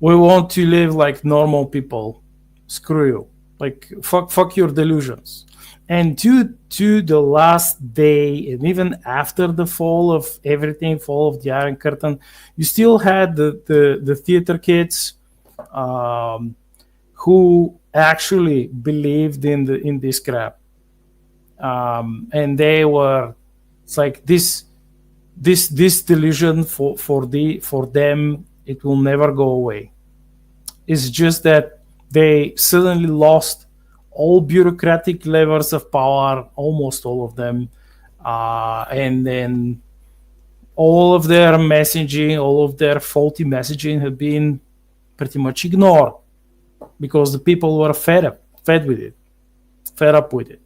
live like normal people. Screw you. Like, fuck your delusions. And to the last day, and even after the fall of everything, fall of the Iron Curtain, you still had the theater kids who actually believed in this crap, and they were, it's like this delusion for them, it will never go away. It's just that they suddenly lost all bureaucratic levels of power, almost all of them, and then all of their messaging, all of their faulty messaging had been pretty much ignored because the people were fed up with it.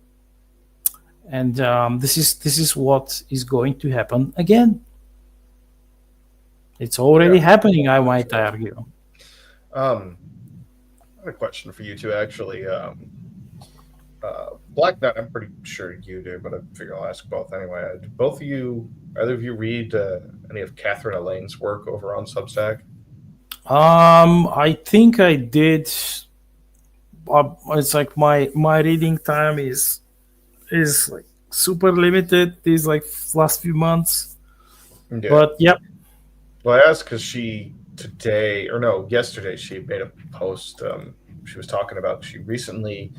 And this is what is going to happen again. It's already happening, I might argue. I have a question for you two, actually. Black Knight, I'm pretty sure you do, but I figure I'll ask both anyway. Do both of you, either of you, read any of Catherine Elaine's work over on Substack? I think I did. It's like my reading time is like super limited these like last few months. Yeah. But yep. Well, I asked because yesterday, she made a post. She was talking about she recently,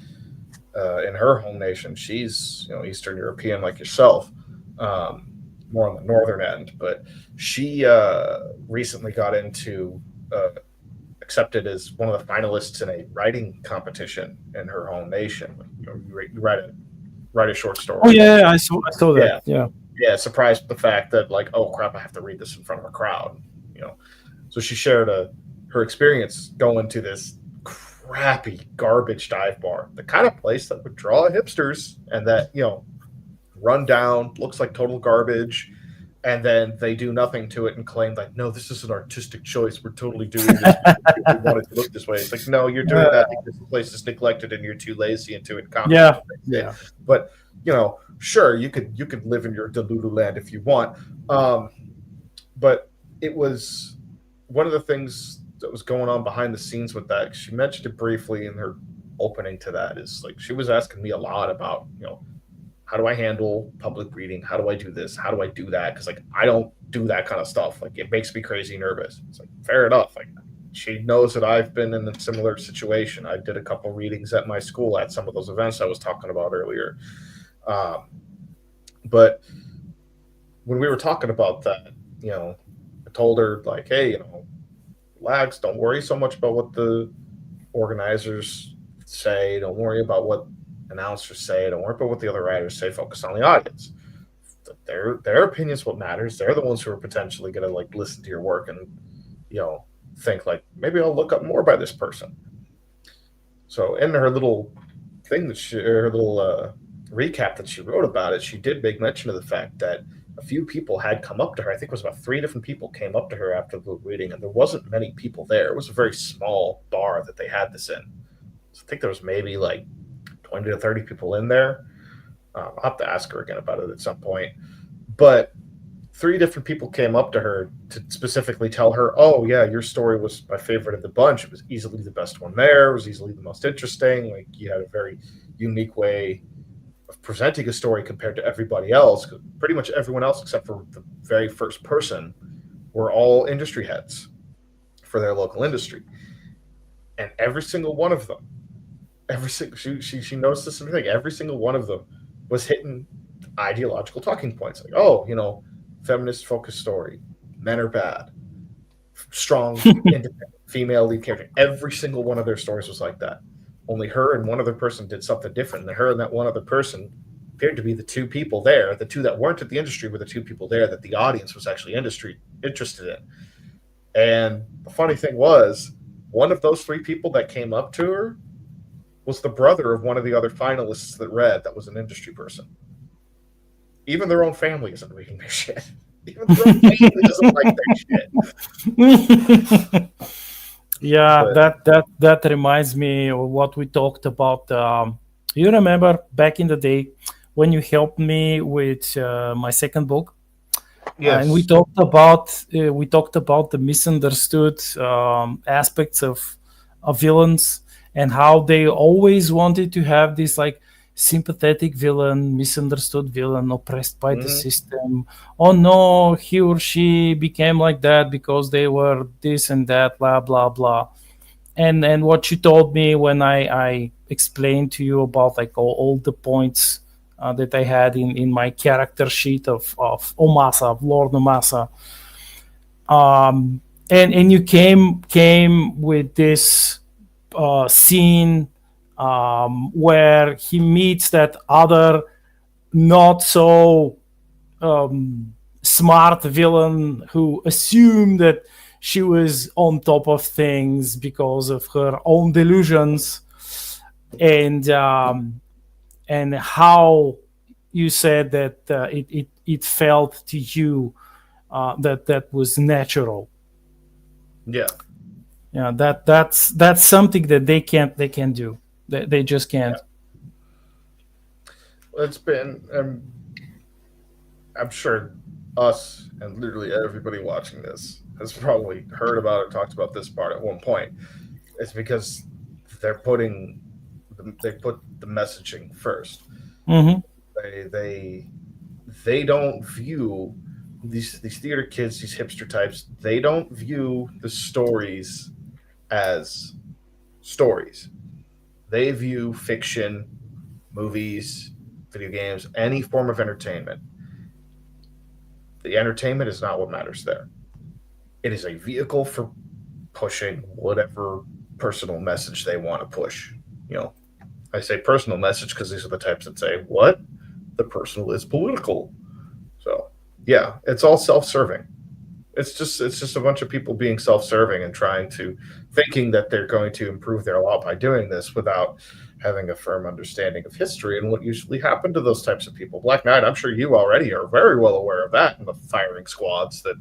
in her home nation, she's Eastern European like yourself, more on the northern end, but she recently got into accepted as one of the finalists in a writing competition in her home nation. You write a short story. Oh yeah, I saw that. Yeah. Surprised with the fact that like, oh crap, I have to read this in front of a crowd. So she shared her experience going to this crappy garbage dive bar, the kind of place that would draw hipsters, and that run down, looks like total garbage, and then they do nothing to it and claim like, no, this is an artistic choice. We're totally doing this because we want it to look this way. It's like, no, you're doing that because the place is neglected and you're too lazy and too incompetent. Yeah. But sure, you could live in your Delulu land if you want. But it was one of the things that was going on behind the scenes with that. She mentioned it briefly in her opening to that. Is like she was asking me a lot about how do I handle public reading? How do I do this? How do I do that? Because like I don't do that kind of stuff. Like it makes me crazy nervous. It's like fair enough. Like she knows that I've been in a similar situation. I did a couple readings at my school at some of those events I was talking about earlier. But when we were talking about that, I told her like, hey, relax. Don't worry so much about what the organizers say. Don't worry about what announcers say. Don't worry about what the other writers say. Focus on the audience. Their opinion's what matters. They're the ones who are potentially going to like listen to your work and think like maybe I'll look up more by this person. So in her little thing her little recap that she wrote about it, she did make mention of the fact that a few people had come up to her. I think it was about 3 different people came up to her after the reading, and there wasn't many people there. It was a very small bar that they had this in. So I think there was maybe like 20 to 30 people in there. I'll have to ask her again about it at some point. But 3 different people came up to her to specifically tell her, oh, yeah, your story was my favorite of the bunch. It was easily the best one there. It was easily the most interesting. Like you had a very unique way of presenting a story compared to everybody else. Pretty much everyone else except for the very first person were all industry heads for their local industry. And every single one of them, she noticed this thing. Every single one of them was hitting ideological talking points. Like, oh, feminist focused story. Men are bad. Strong, independent, female lead character. Every single one of their stories was like that. Only her and one other person did something different. And her and that one other person appeared to be the 2 people there. The 2 that weren't at the industry were the 2 people there that the audience was actually interested in. And the funny thing was, one of those 3 people that came up to her was the brother of one of the other finalists that was an industry person. Even their own family isn't reading their shit. Even their own family doesn't like their shit. Yeah, that reminds me of what we talked about. You remember back in the day when you helped me with my second book? Yes. And we talked about the misunderstood aspects of villains and how they always wanted to have this like sympathetic villain, misunderstood villain, oppressed by the system. Oh no, he or she became like that because they were this and that, blah blah blah. And what you told me when I explained to you about like all the points that I had in my character sheet of Omasa, of Lord Omasa, and you came with this scene where he meets that other not so smart villain who assumed that she was on top of things because of her own delusions, and how you said that it felt to you that was natural. Yeah, that's something that they can't do. They just can't. it's been. I'm sure us and literally everybody watching this has probably heard about or talked about this part at one point. It's because they're they put the messaging first. Mm-hmm. They don't view these theater kids, these hipster types. They don't view the stories as stories. They view fiction, movies, video games, any form of entertainment. The entertainment is not what matters there. It is a vehicle for pushing whatever personal message they want to push. I say personal message because these are the types that say, what? The personal is political. So, yeah, it's all self-serving. It's just a bunch of people being self-serving and thinking that they're going to improve their lot by doing this without having a firm understanding of history and what usually happened to those types of people. Black Knight, I'm sure you already are very well aware of that, and the firing squads that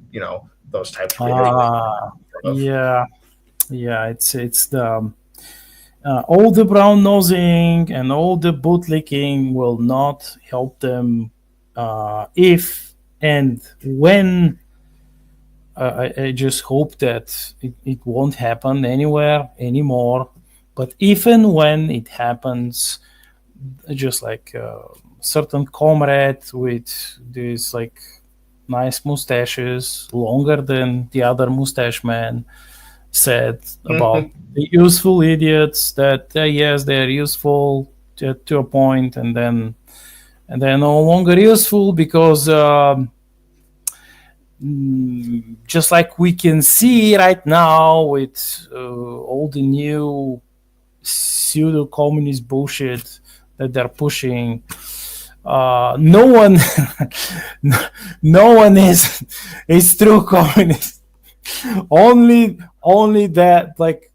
those types of people. Yeah, it's the all the brown nosing and all the bootlicking will not help them if and when. I just hope that it won't happen anywhere anymore. But if and when it happens, just like certain comrade with these like nice mustaches, longer than the other mustache man, said about the useful idiots that yes, they're useful to a point, and then they're no longer useful because just like we can see right now with all the new pseudo-communist bullshit that they're pushing, no one no one is true communist. only that like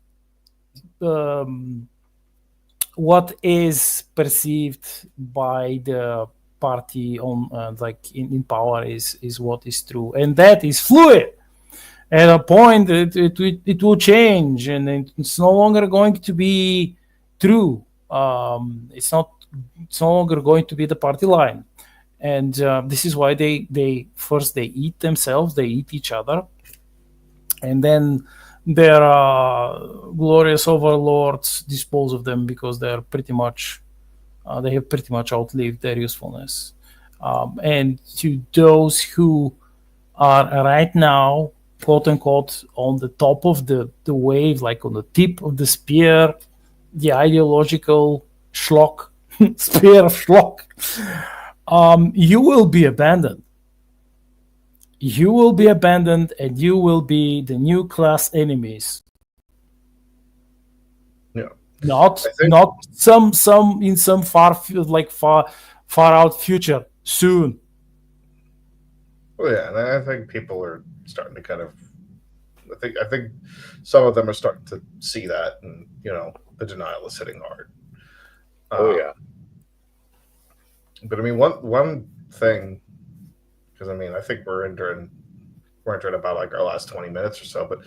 what is perceived by the party on in power is what is true, and that is fluid. At a point it will change, and it's no longer going to be true. It's no longer going to be the party line, and this is why they first they eat themselves, they eat each other, and then their glorious overlords dispose of them because they're pretty much they have pretty much outlived their usefulness. And to those who are right now, quote unquote, on the top of the wave, like on the tip of the spear, the ideological schlock, spear of schlock, you will be abandoned. You will be abandoned, and you will be the new class enemies. Yeah. Not some in some far out future soon. Well, yeah, and I think people are starting to kind of. I think some of them are starting to see that, and the denial is hitting hard. Yeah. But I mean, one thing, because I think we're entering about like our last 20 minutes or so. But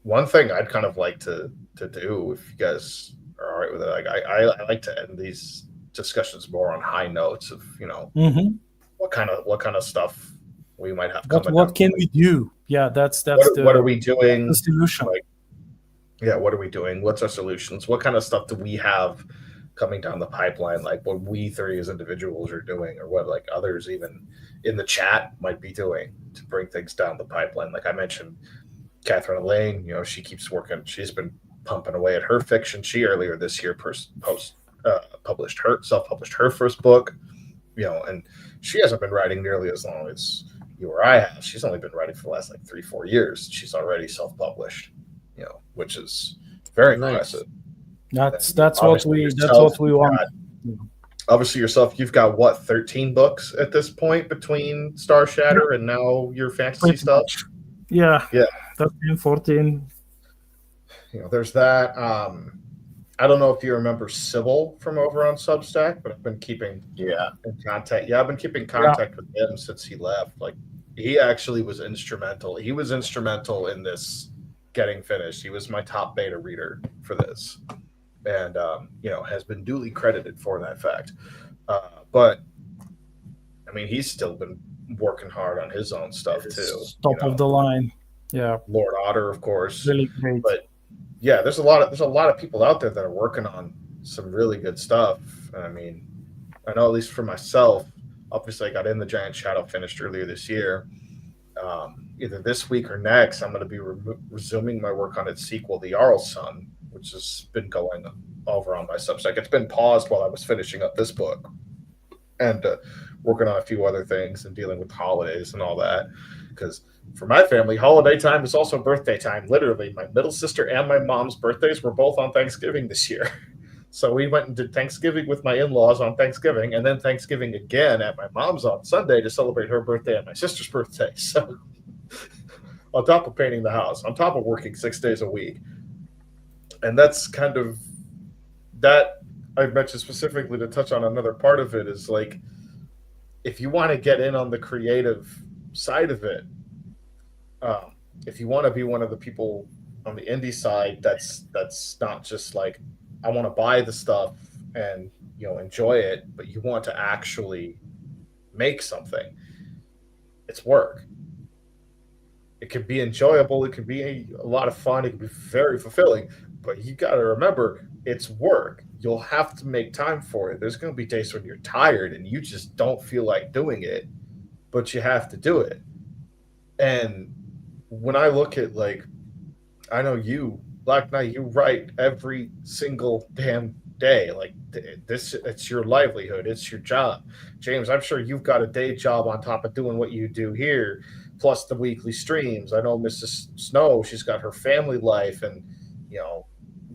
one thing I'd kind of like to do, if you guys are all right with it, like I like to end these discussions more on high notes of what kind of stuff we might have coming. What can we do? Yeah, that's what are we doing? The solution. What are we doing? What's our solutions? What kind of stuff do we have coming down the pipeline? Like what we three as individuals are doing, or what like others even in the chat might be doing to bring things down the pipeline. Like I mentioned, Catherine Elaine, she keeps working. She's been pumping away at her fiction. She earlier this year self-published her first book, and she hasn't been writing nearly as long as you or I have. She's only been writing for the last like 3-4 years. She's already self-published, which is very impressive. That's what we want. Obviously, yourself, you've got what 13 books at this point between Star Shatter and now your fantasy stuff. Yeah, 13, 14. There's that. I don't know if you remember Sybil from over on Substack, but I've been keeping in contact. Yeah, I've been keeping contact with him since he left. Like he actually was instrumental. He was instrumental in this getting finished. He was my top beta reader for this, and has been duly credited for that fact. But I mean, he's still been working hard on his own stuff too. Top of the line. Yeah. Lord Otter, of course. Really great. But yeah, there's a lot of people out there that are working on some really good stuff. I mean, I know at least for myself, obviously I got In the Giant Shadow finished earlier this year. Either this week or next, I'm going to be resuming my work on its sequel, The Jarl's Son, which has been going over on my Substack. It's been paused while I was finishing up this book and working on a few other things and dealing with holidays and all that. Because for my family, holiday time is also birthday time. Literally, my middle sister and my mom's birthdays were both on Thanksgiving this year. So we went and did Thanksgiving with my in-laws on Thanksgiving, and then Thanksgiving again at my mom's on Sunday to celebrate her birthday and my sister's birthday. So on top of painting the house, on top of working 6 days a week. And that's kind of that I mentioned specifically to touch on another part of it is like, if you want to get in on the creative side of it, if you want to be one of the people on the indie side that's not just like, I want to buy the stuff and enjoy it, but you want to actually make something, it's work. It can be enjoyable, it can be a lot of fun, it can be very fulfilling, but you got to remember, it's work. You'll have to make time for it. There's going to be days when you're tired and you just don't feel like doing it, but you have to do it. And when I look at, like, I know you, Black Knight, you write every single damn day. Like, this, it's your livelihood. It's your job. James, I'm sure you've got a day job on top of doing what you do here, plus the weekly streams. I know Mrs. Snow, she's got her family life and,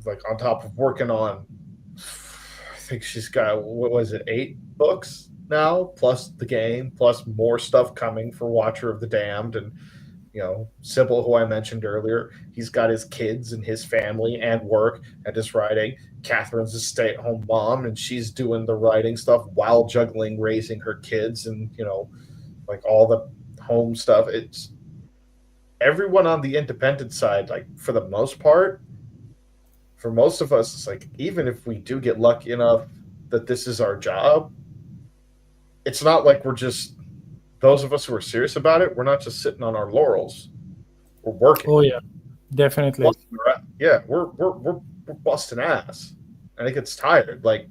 like on top of working on, I think she's got, what was it, 8 books now, plus the game, plus more stuff coming for Watcher of the Damned. And Sybil, who I mentioned earlier, he's got his kids and his family and work and his writing. Catherine's a stay-at-home mom, and she's doing the writing stuff while juggling raising her kids and, like all the home stuff. It's everyone on the independent side, like for the most part, for most of us, it's like, even if we do get lucky enough that this is our job, it's not like we're just, those of us who are serious about it, we're not just sitting on our laurels. We're working. Oh yeah, definitely. Yeah, we're busting ass, and it gets tired. Like,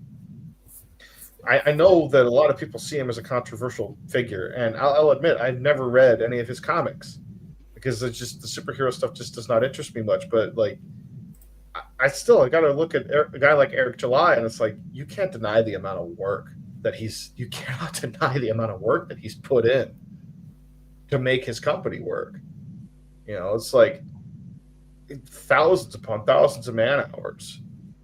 I know that a lot of people see him as a controversial figure, and I'll admit I've never read any of his comics because it's just the superhero stuff just does not interest me much. But like, I got to look at a guy like Eric July, and it's like, you can't deny the amount of work you cannot deny the amount of work that he's put in to make his company work. It's like thousands upon thousands of man hours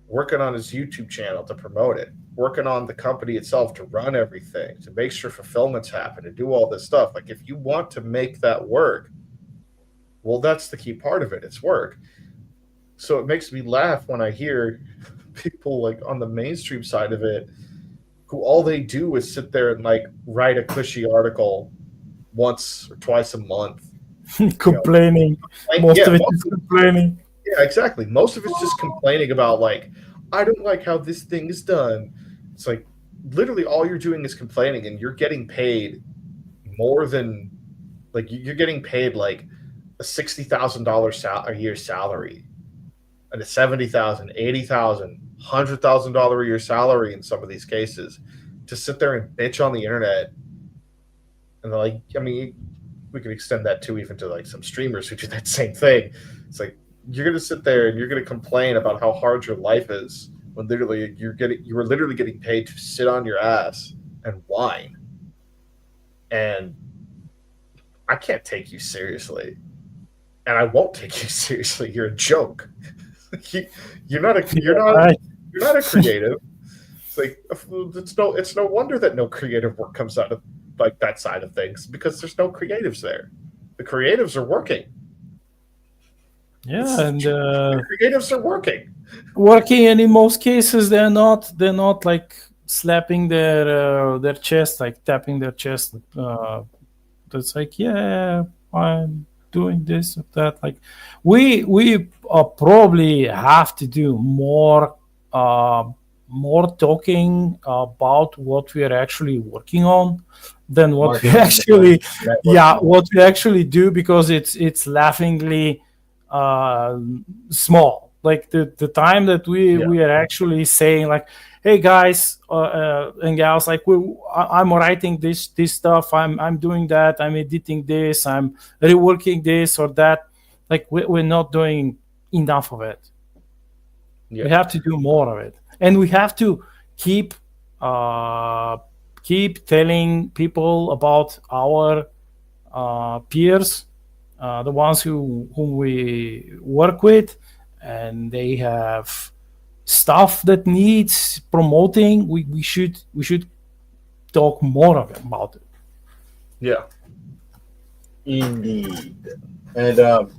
working on his YouTube channel to promote it, working on the company itself to run everything, to make sure fulfillments happen, to do all this stuff. Like, if you want to make that work, well, that's the key part of it. It's work. So it makes me laugh when I hear people like on the mainstream side of it, who all they do is sit there and like write a cushy article once or twice a month. Complaining. Most of it is complaining. Yeah, exactly. Most of it's just complaining about, like, I don't like how this thing is done. It's like, literally all you're doing is complaining, and you're getting paid more than, like, you're getting paid like a $60,000 a year salary and a $70,000, $80,000, $100,000 a year salary in some of these cases to sit there and bitch on the internet. And like, I mean, we could extend that to even to like some streamers who do that same thing. It's like, you're going to sit there and you're going to complain about how hard your life is when literally you are literally getting paid to sit on your ass and whine. And I can't take you seriously, and I won't take you seriously. You're a joke. You're not a creative. It's like, it's no wonder that no creative work comes out of like that side of things, because there's no creatives there. The creatives are working. Yeah, and the creatives are working, and in most cases they're not like slapping their chest, like tapping their chest. That's like, yeah, I'm doing this or that. Like, we probably have to do more more talking about what we are actually working on than what we Marketing, actually, networking. what we actually do, because it's laughingly small. Like the time that we are actually saying like, hey guys and gals, like I'm writing this stuff, I'm doing that, I'm editing this, I'm reworking this or that. Like we're not doing enough of it. Yeah. We have to do more of it, and we have to keep uh, keep telling people about our peers, the ones whom we work with, and they have stuff that needs promoting. We should talk more about it. Yeah. Indeed. And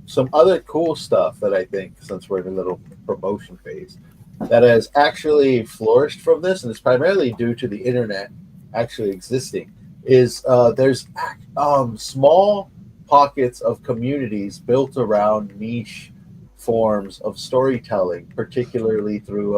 some other cool stuff that I think, since we're in a little promotion phase, that has actually flourished from this, and it's primarily due to the internet actually existing, is there's small pockets of communities built around niche forms of storytelling, particularly through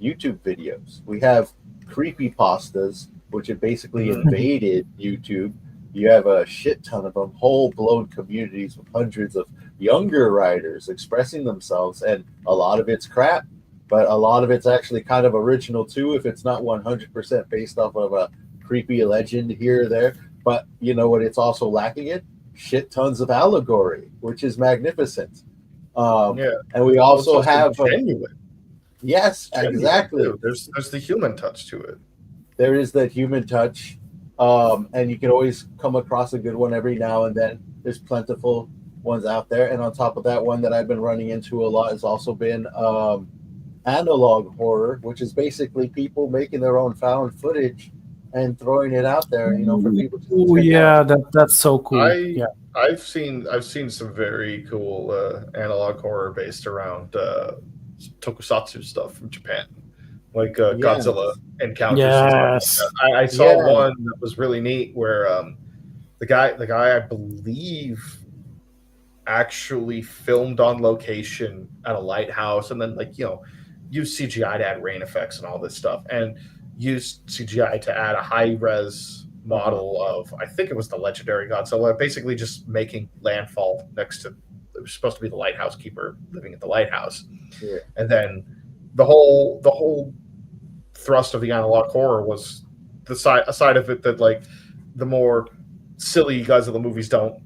YouTube videos. We have creepypastas, which have basically invaded YouTube. You have a shit ton of them, whole blown communities with hundreds of younger writers expressing themselves, and a lot of it's crap, but a lot of it's actually kind of original too, if it's not 100% based off of a creepy legend here or there. But you know what it's also lacking in? Shit tons of allegory, which is magnificent. And we also have genuine. Yes, Genuine, exactly. too. There's the human touch to it. There is that human touch. And you can always come across a good one every now and then. There's plentiful ones out there. And on top of that, one that I've been running into a lot has also been analog horror, which is basically people making their own found footage and throwing it out there, for people to Oh check yeah, out. that's so cool. Yeah. I've seen some very cool analog horror based around tokusatsu stuff from Japan, like Godzilla encounters. Yes. I saw one that was really neat where the guy I believe actually filmed on location at a lighthouse, and then used CGI to add rain effects and all this stuff, and used CGI to add a high res model of, I think it was the legendary Godzilla, basically just making landfall next to, it was supposed to be the lighthouse keeper living at the lighthouse. Yeah. And then the whole thrust of the analog horror was a side of it that the more silly Godzilla movies don't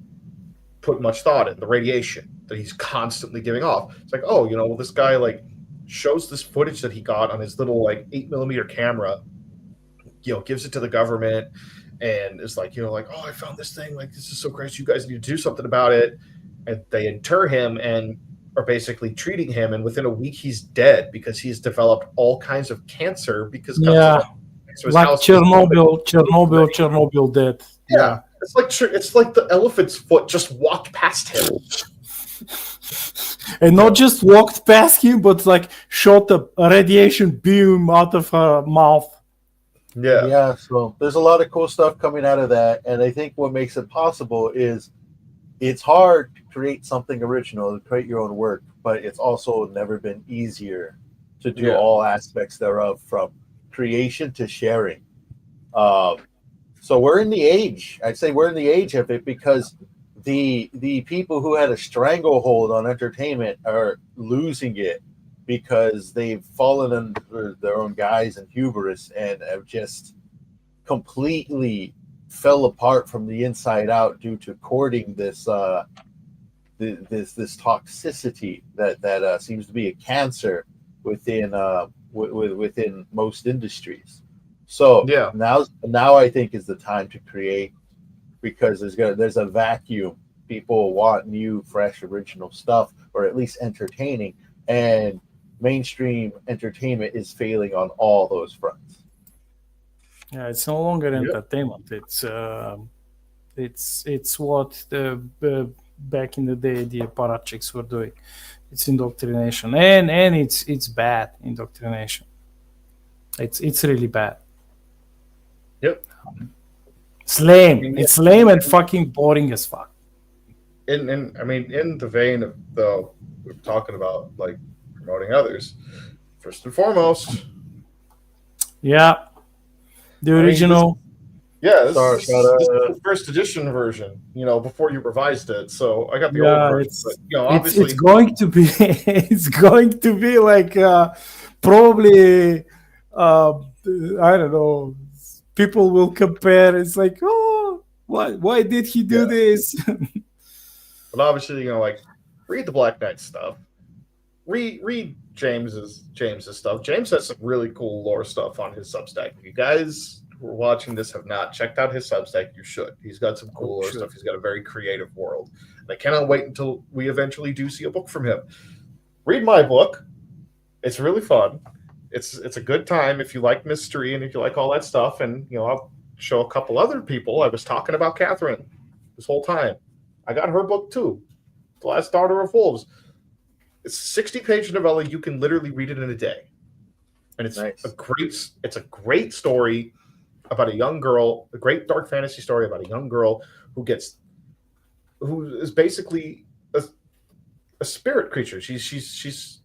put much thought in, the radiation that he's constantly giving off. It's like, this guy shows this footage that he got on his little 8mm camera, gives it to the government, and is oh, I found this thing, this is so crazy, you guys need to do something about it. And they inter him and are basically treating him, and within a week he's dead because he's developed all kinds of cancer because like Chernobyl dead. Yeah. It's like the elephant's foot just walked past him. And not just walked past him, but shot a radiation beam out of her mouth. Yeah, so there's a lot of cool stuff coming out of that, and I think what makes it possible is it's hard to create something original, to create your own work, but it's also never been easier to do all aspects thereof, from creation to sharing. So we're in the age, I'd say we're in the age of it, because the people who had a stranglehold on entertainment are losing it because they've fallen under their own guise and hubris and have just completely fell apart from the inside out due to courting this this toxicity that seems to be a cancer within within most industries. So now I think is the time to create, because there's a vacuum. People want new, fresh, original stuff, or at least entertaining, and mainstream entertainment is failing on all those fronts. Yeah, it's no longer entertainment. It's what back in the day the apparatchiks were doing. It's indoctrination, and it's bad indoctrination. It's really bad. Yep. It's lame. It's lame and fucking boring as fuck. In the vein of we're talking about promoting others, first and foremost, Yeah, the I mean, original. this Sorry, is gotta- the first edition version, before you revised it. So I got the old Yeah, version, but it's obviously, going to be it's going to be like probably uh, I don't know. People will compare. It's like, oh, why did he do yeah. this? But obviously, like read the Black Knight stuff. Read James's stuff. James has some really cool lore stuff on his Substack. If you guys who are watching this have not checked out his Substack, you should. He's got some cool lore stuff. He's got a very creative world. And I cannot wait until we eventually do see a book from him. Read my book. It's really fun. It's a good time if you like mystery and if you like all that stuff. And I'll show a couple other people. I was talking about Catherine this whole time. I got her book too, The Last Daughter of Wolves. It's a 60-page novella. You can literally read it in a day, and it's Nice. a great story about a young girl, a great dark fantasy story about a young girl who is basically a spirit creature. She's she's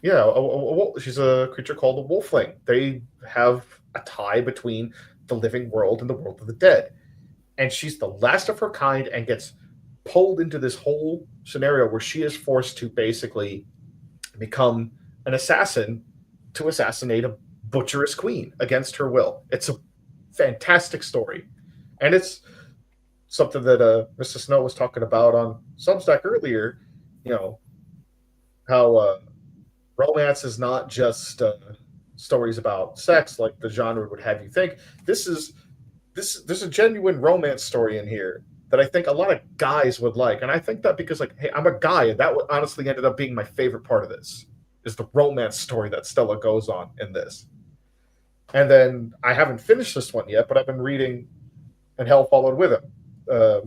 a creature called a wolfling. They have a tie between the living world and the world of the dead, and she's the last of her kind and gets pulled into this whole scenario where she is forced to basically become an assassin to assassinate a butcherous queen against her will. It's a fantastic story, and it's something that Mr. Snow was talking about on Substack earlier. How romance is not just stories about sex like the genre would have you think. There's a genuine romance story in here that I think a lot of guys would like. And I think that because, hey, I'm a guy, and that honestly ended up being my favorite part of this, is the romance story that Stella goes on in this. And then I haven't finished this one yet, but I've been reading And Hell Followed With Him,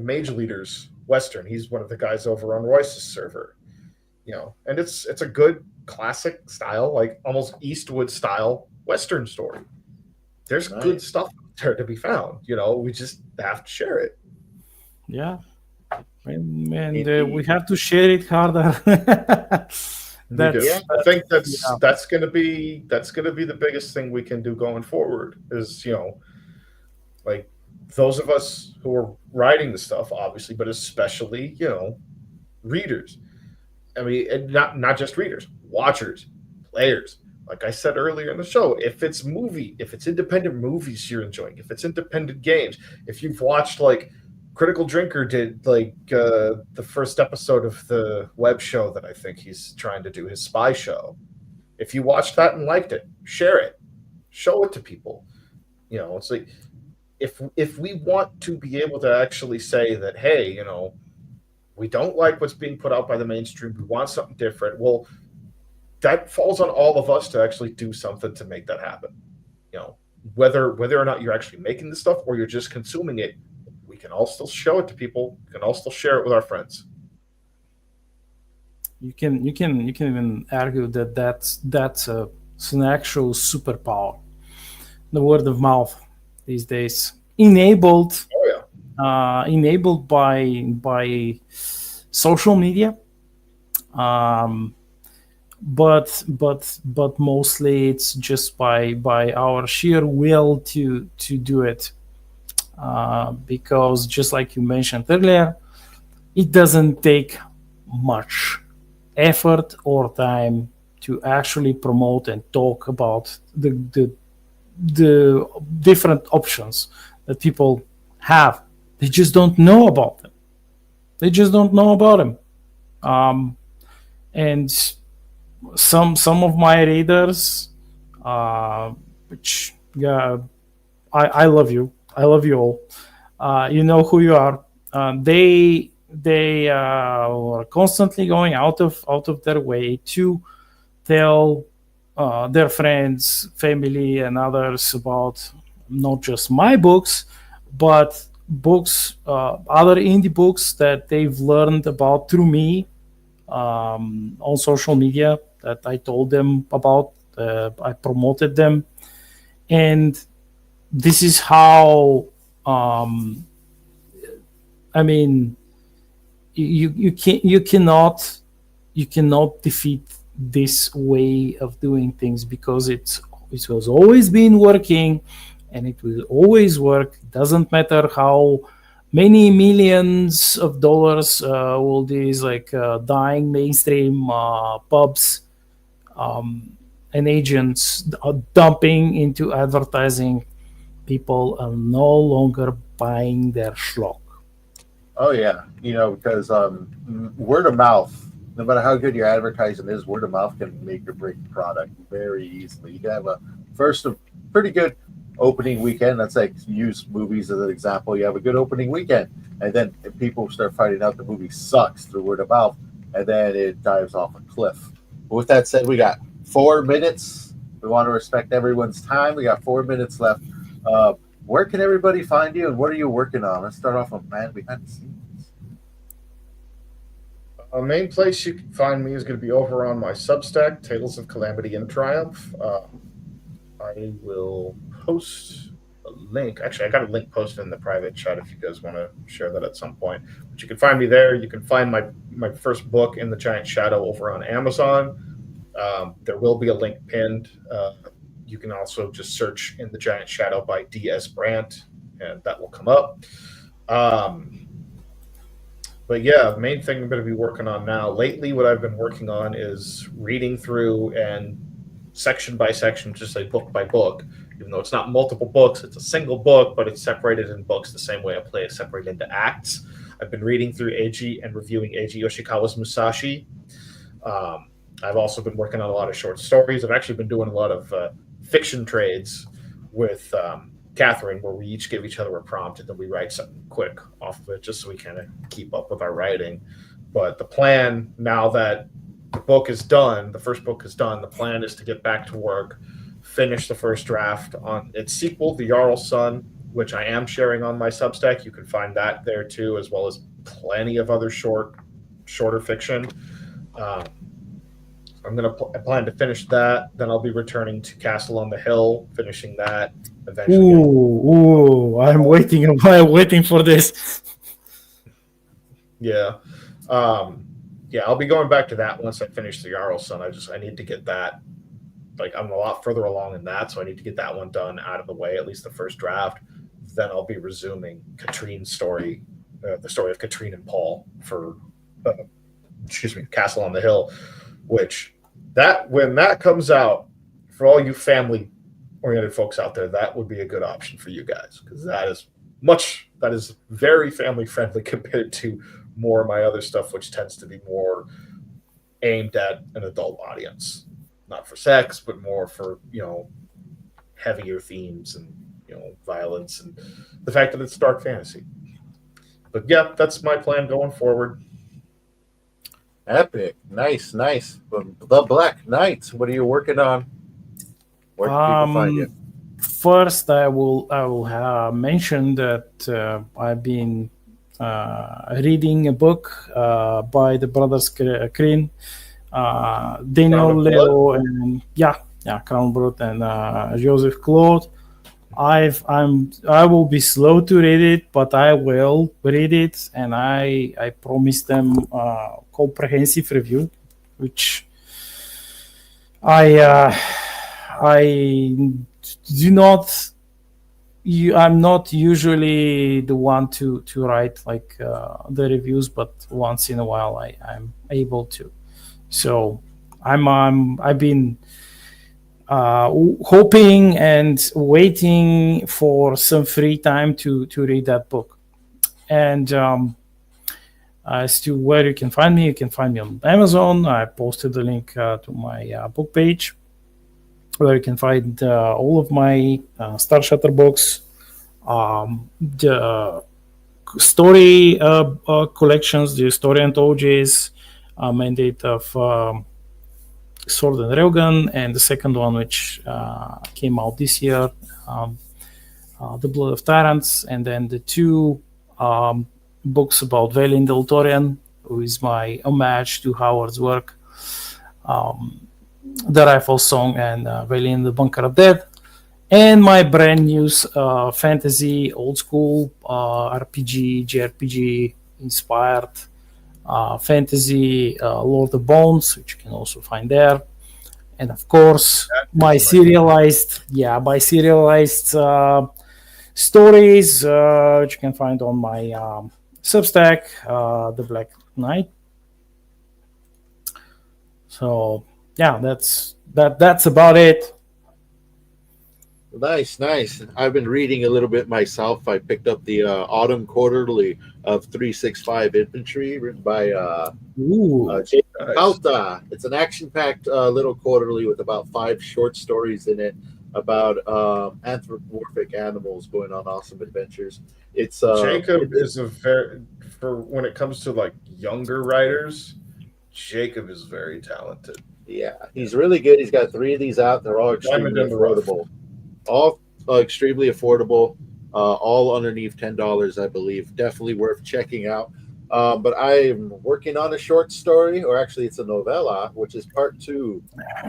Mage Leaders Western. He's one of the guys over on Royce's server. And it's a good classic style, like almost Eastwood style Western story. There's good stuff there to be found. We just have to share it. Yeah, and we have to share it harder. I think that's going to be the biggest thing we can do going forward. Is like those of us who are writing the stuff, obviously, but especially readers. I mean, and not just readers, watchers, players. Like I said earlier in the show, if it's independent movies you're enjoying, if it's independent games, if you've watched like Critical Drinker did the first episode of the web show that I think he's trying to do, his spy show. If you watched that and liked it, share it, show it to people. It's like if we want to be able to actually say that, hey, we don't like what's being put out by the mainstream, we want something different. Well, that falls on all of us to actually do something to make that happen. Whether or not you're actually making the stuff or you're just consuming it, we can all still show it to people. We can all still share it with our friends. You can even argue that that's an actual superpower. The word of mouth these days, enabled by social media, but mostly it's just by our sheer will to do it. Because just like you mentioned earlier, it doesn't take much effort or time to actually promote and talk about the different options that people have. They just don't know about them. And some of my readers, which I love you. I love you all. You know who you are. They are constantly going out of their way to tell their friends, family, and others about not just my books, but books, other indie books that they've learned about through me on social media that I told them about. I promoted them, and this is how. I mean, you cannot defeat this way of doing things because it's it was always been working, and it will always work. It doesn't matter how many millions of dollars all these dying mainstream pubs and agents are dumping into advertising. People are no longer buying their schlock. Oh yeah, because word of mouth, no matter how good your advertising is, word of mouth can make or break the product very easily. You can have a pretty good opening weekend. Let's like use movies as an example. You have a good opening weekend, and then people start finding out the movie sucks through word of mouth, and then it dives off a cliff. But with that said, we got 4 minutes. We want to respect everyone's time. We got 4 minutes left. Where can everybody find you, and what are you working on? Let's start off with man behind the scenes. Main place you can find me is going to be over on my Substack, Tales of Calamity and Triumph. I will post a link. Actually, I got a link posted in the private chat if you guys want to share that at some point. But you can find me there. You can find my first book, In the Giant Shadow, over on Amazon. There will be a link pinned. You can also just search In the Giant Shadow by D.S. Brandt, and that will come up. But yeah, the main thing I'm going to be working on now, lately what I've been working on is reading through and section by section, just like book by book, even though it's not multiple books, it's a single book, but it's separated in books the same way a play is separated into acts. I've been reading through Eiji and reviewing Eiji Yoshikawa's Musashi. I've also been working on a lot of short stories. I've actually been doing a lot of fiction trades with Catherine, where we each give each other a prompt and then we write something quick off of it, just so we kind of keep up with our writing. But the plan, now that the book is done, the first book is done, the plan is to get back to work, finish the first draft on its sequel, The Jarl's Son, which I am sharing on my Substack. You can find that there too, as well as plenty of other shorter fiction. I plan to finish that. Then I'll be returning to Castle on the Hill, finishing that eventually. I'm waiting for this. Yeah. I'll be going back to that once I finish the Jarl's Son. I need to get that. I'm a lot further along in that, so I need to get that one done out of the way, at least the first draft. Then I'll be resuming Katrine's story, the story of Katrine and Paul for, Castle on the Hill, which when that comes out, for all you family-oriented folks out there, that would be a good option for you guys, because that is very family-friendly compared to more of my other stuff, which tends to be more aimed at an adult audience. Not for sex, but more for, heavier themes and, violence and the fact that it's dark fantasy. But yeah, that's my plan going forward. Epic. Nice. The Black Knight, what are you working on? Where can people find you? First, I will mention that I've been reading a book by the brothers Kryn, Daniel Leo, and Crown Brut and Joseph Claude. I will be slow to read it, but I will read it, and I promise them comprehensive review, which I do not. I'm not usually the one to write the reviews, but once in a while I'm able to. So I've been hoping and waiting for some free time to read that book. And as to where you can find me on Amazon. I posted the link to my book page, where you can find all of my Star Shatter books, the story collections, the story anthologies, Mandate of Sword and Railgun, and the second one, which came out this year, The Blood of Tyrants, and then the two books about Vailin Del Torian, who is my homage to Howard's work, The Rifle Song and Vailin the Bunker of Death, and my brand new fantasy, old school RPG, JRPG inspired fantasy, Lord of Bones, which you can also find there, and of course my serialized stories, which you can find on my Substack, the Black Knight. So yeah, that's about it. Nice. I've been reading a little bit myself. I picked up the Autumn Quarterly of 365 Infantry, written by Jacob Pauta. It's an action-packed little quarterly with about 5 short stories in it about anthropomorphic animals going on awesome adventures. It's Jacob is for when it comes to like younger writers, Jacob is very talented. Yeah, he's really good. He's got 3 of these out. They're all extremely affordable. All extremely affordable. All underneath $10, I believe. Definitely worth checking out. But I'm working on a short story, or actually it's a novella, which is part 2.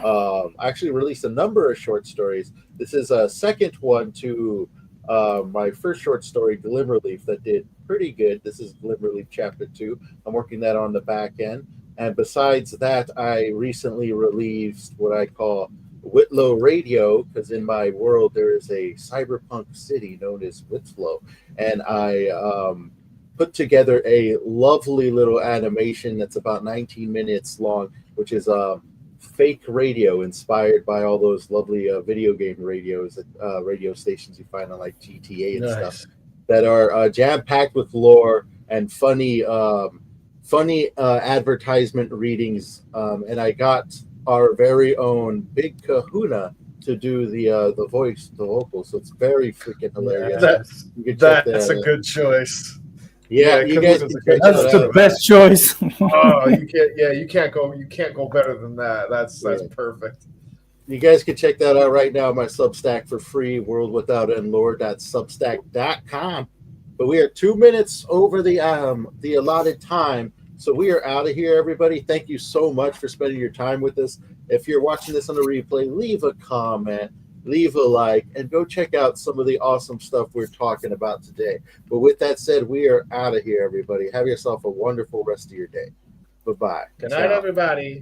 I actually released a number of short stories. This is a second one to my first short story, Glimmerleaf, that did pretty good. This is Glimmerleaf Chapter 2. I'm working that on the back end. And besides that, I recently released what I call Whitlow Radio, because in my world there is a cyberpunk city known as Whitlow, and I put together a lovely little animation that's about 19 minutes long, which is fake radio inspired by all those lovely video game radios, radio stations you find on like GTA and stuff, that are jam-packed with lore and funny advertisement readings, and I got our very own Big Kahuna to do the voice, the vocal. So it's very freaking hilarious. That's a good choice. Yeah, you guys. That's the best choice. Oh, you can't go better than that. That's perfect. You guys can check that out right now on my Substack for free, worldwithoutendlore.substack.com. But we are 2 minutes over the allotted time. So we are out of here, everybody. Thank you so much for spending your time with us. If you're watching this on a replay, leave a comment, leave a like, and go check out some of the awesome stuff we're talking about today. But with that said, we are out of here, everybody. Have yourself a wonderful rest of your day. Bye-bye. Good night, everybody.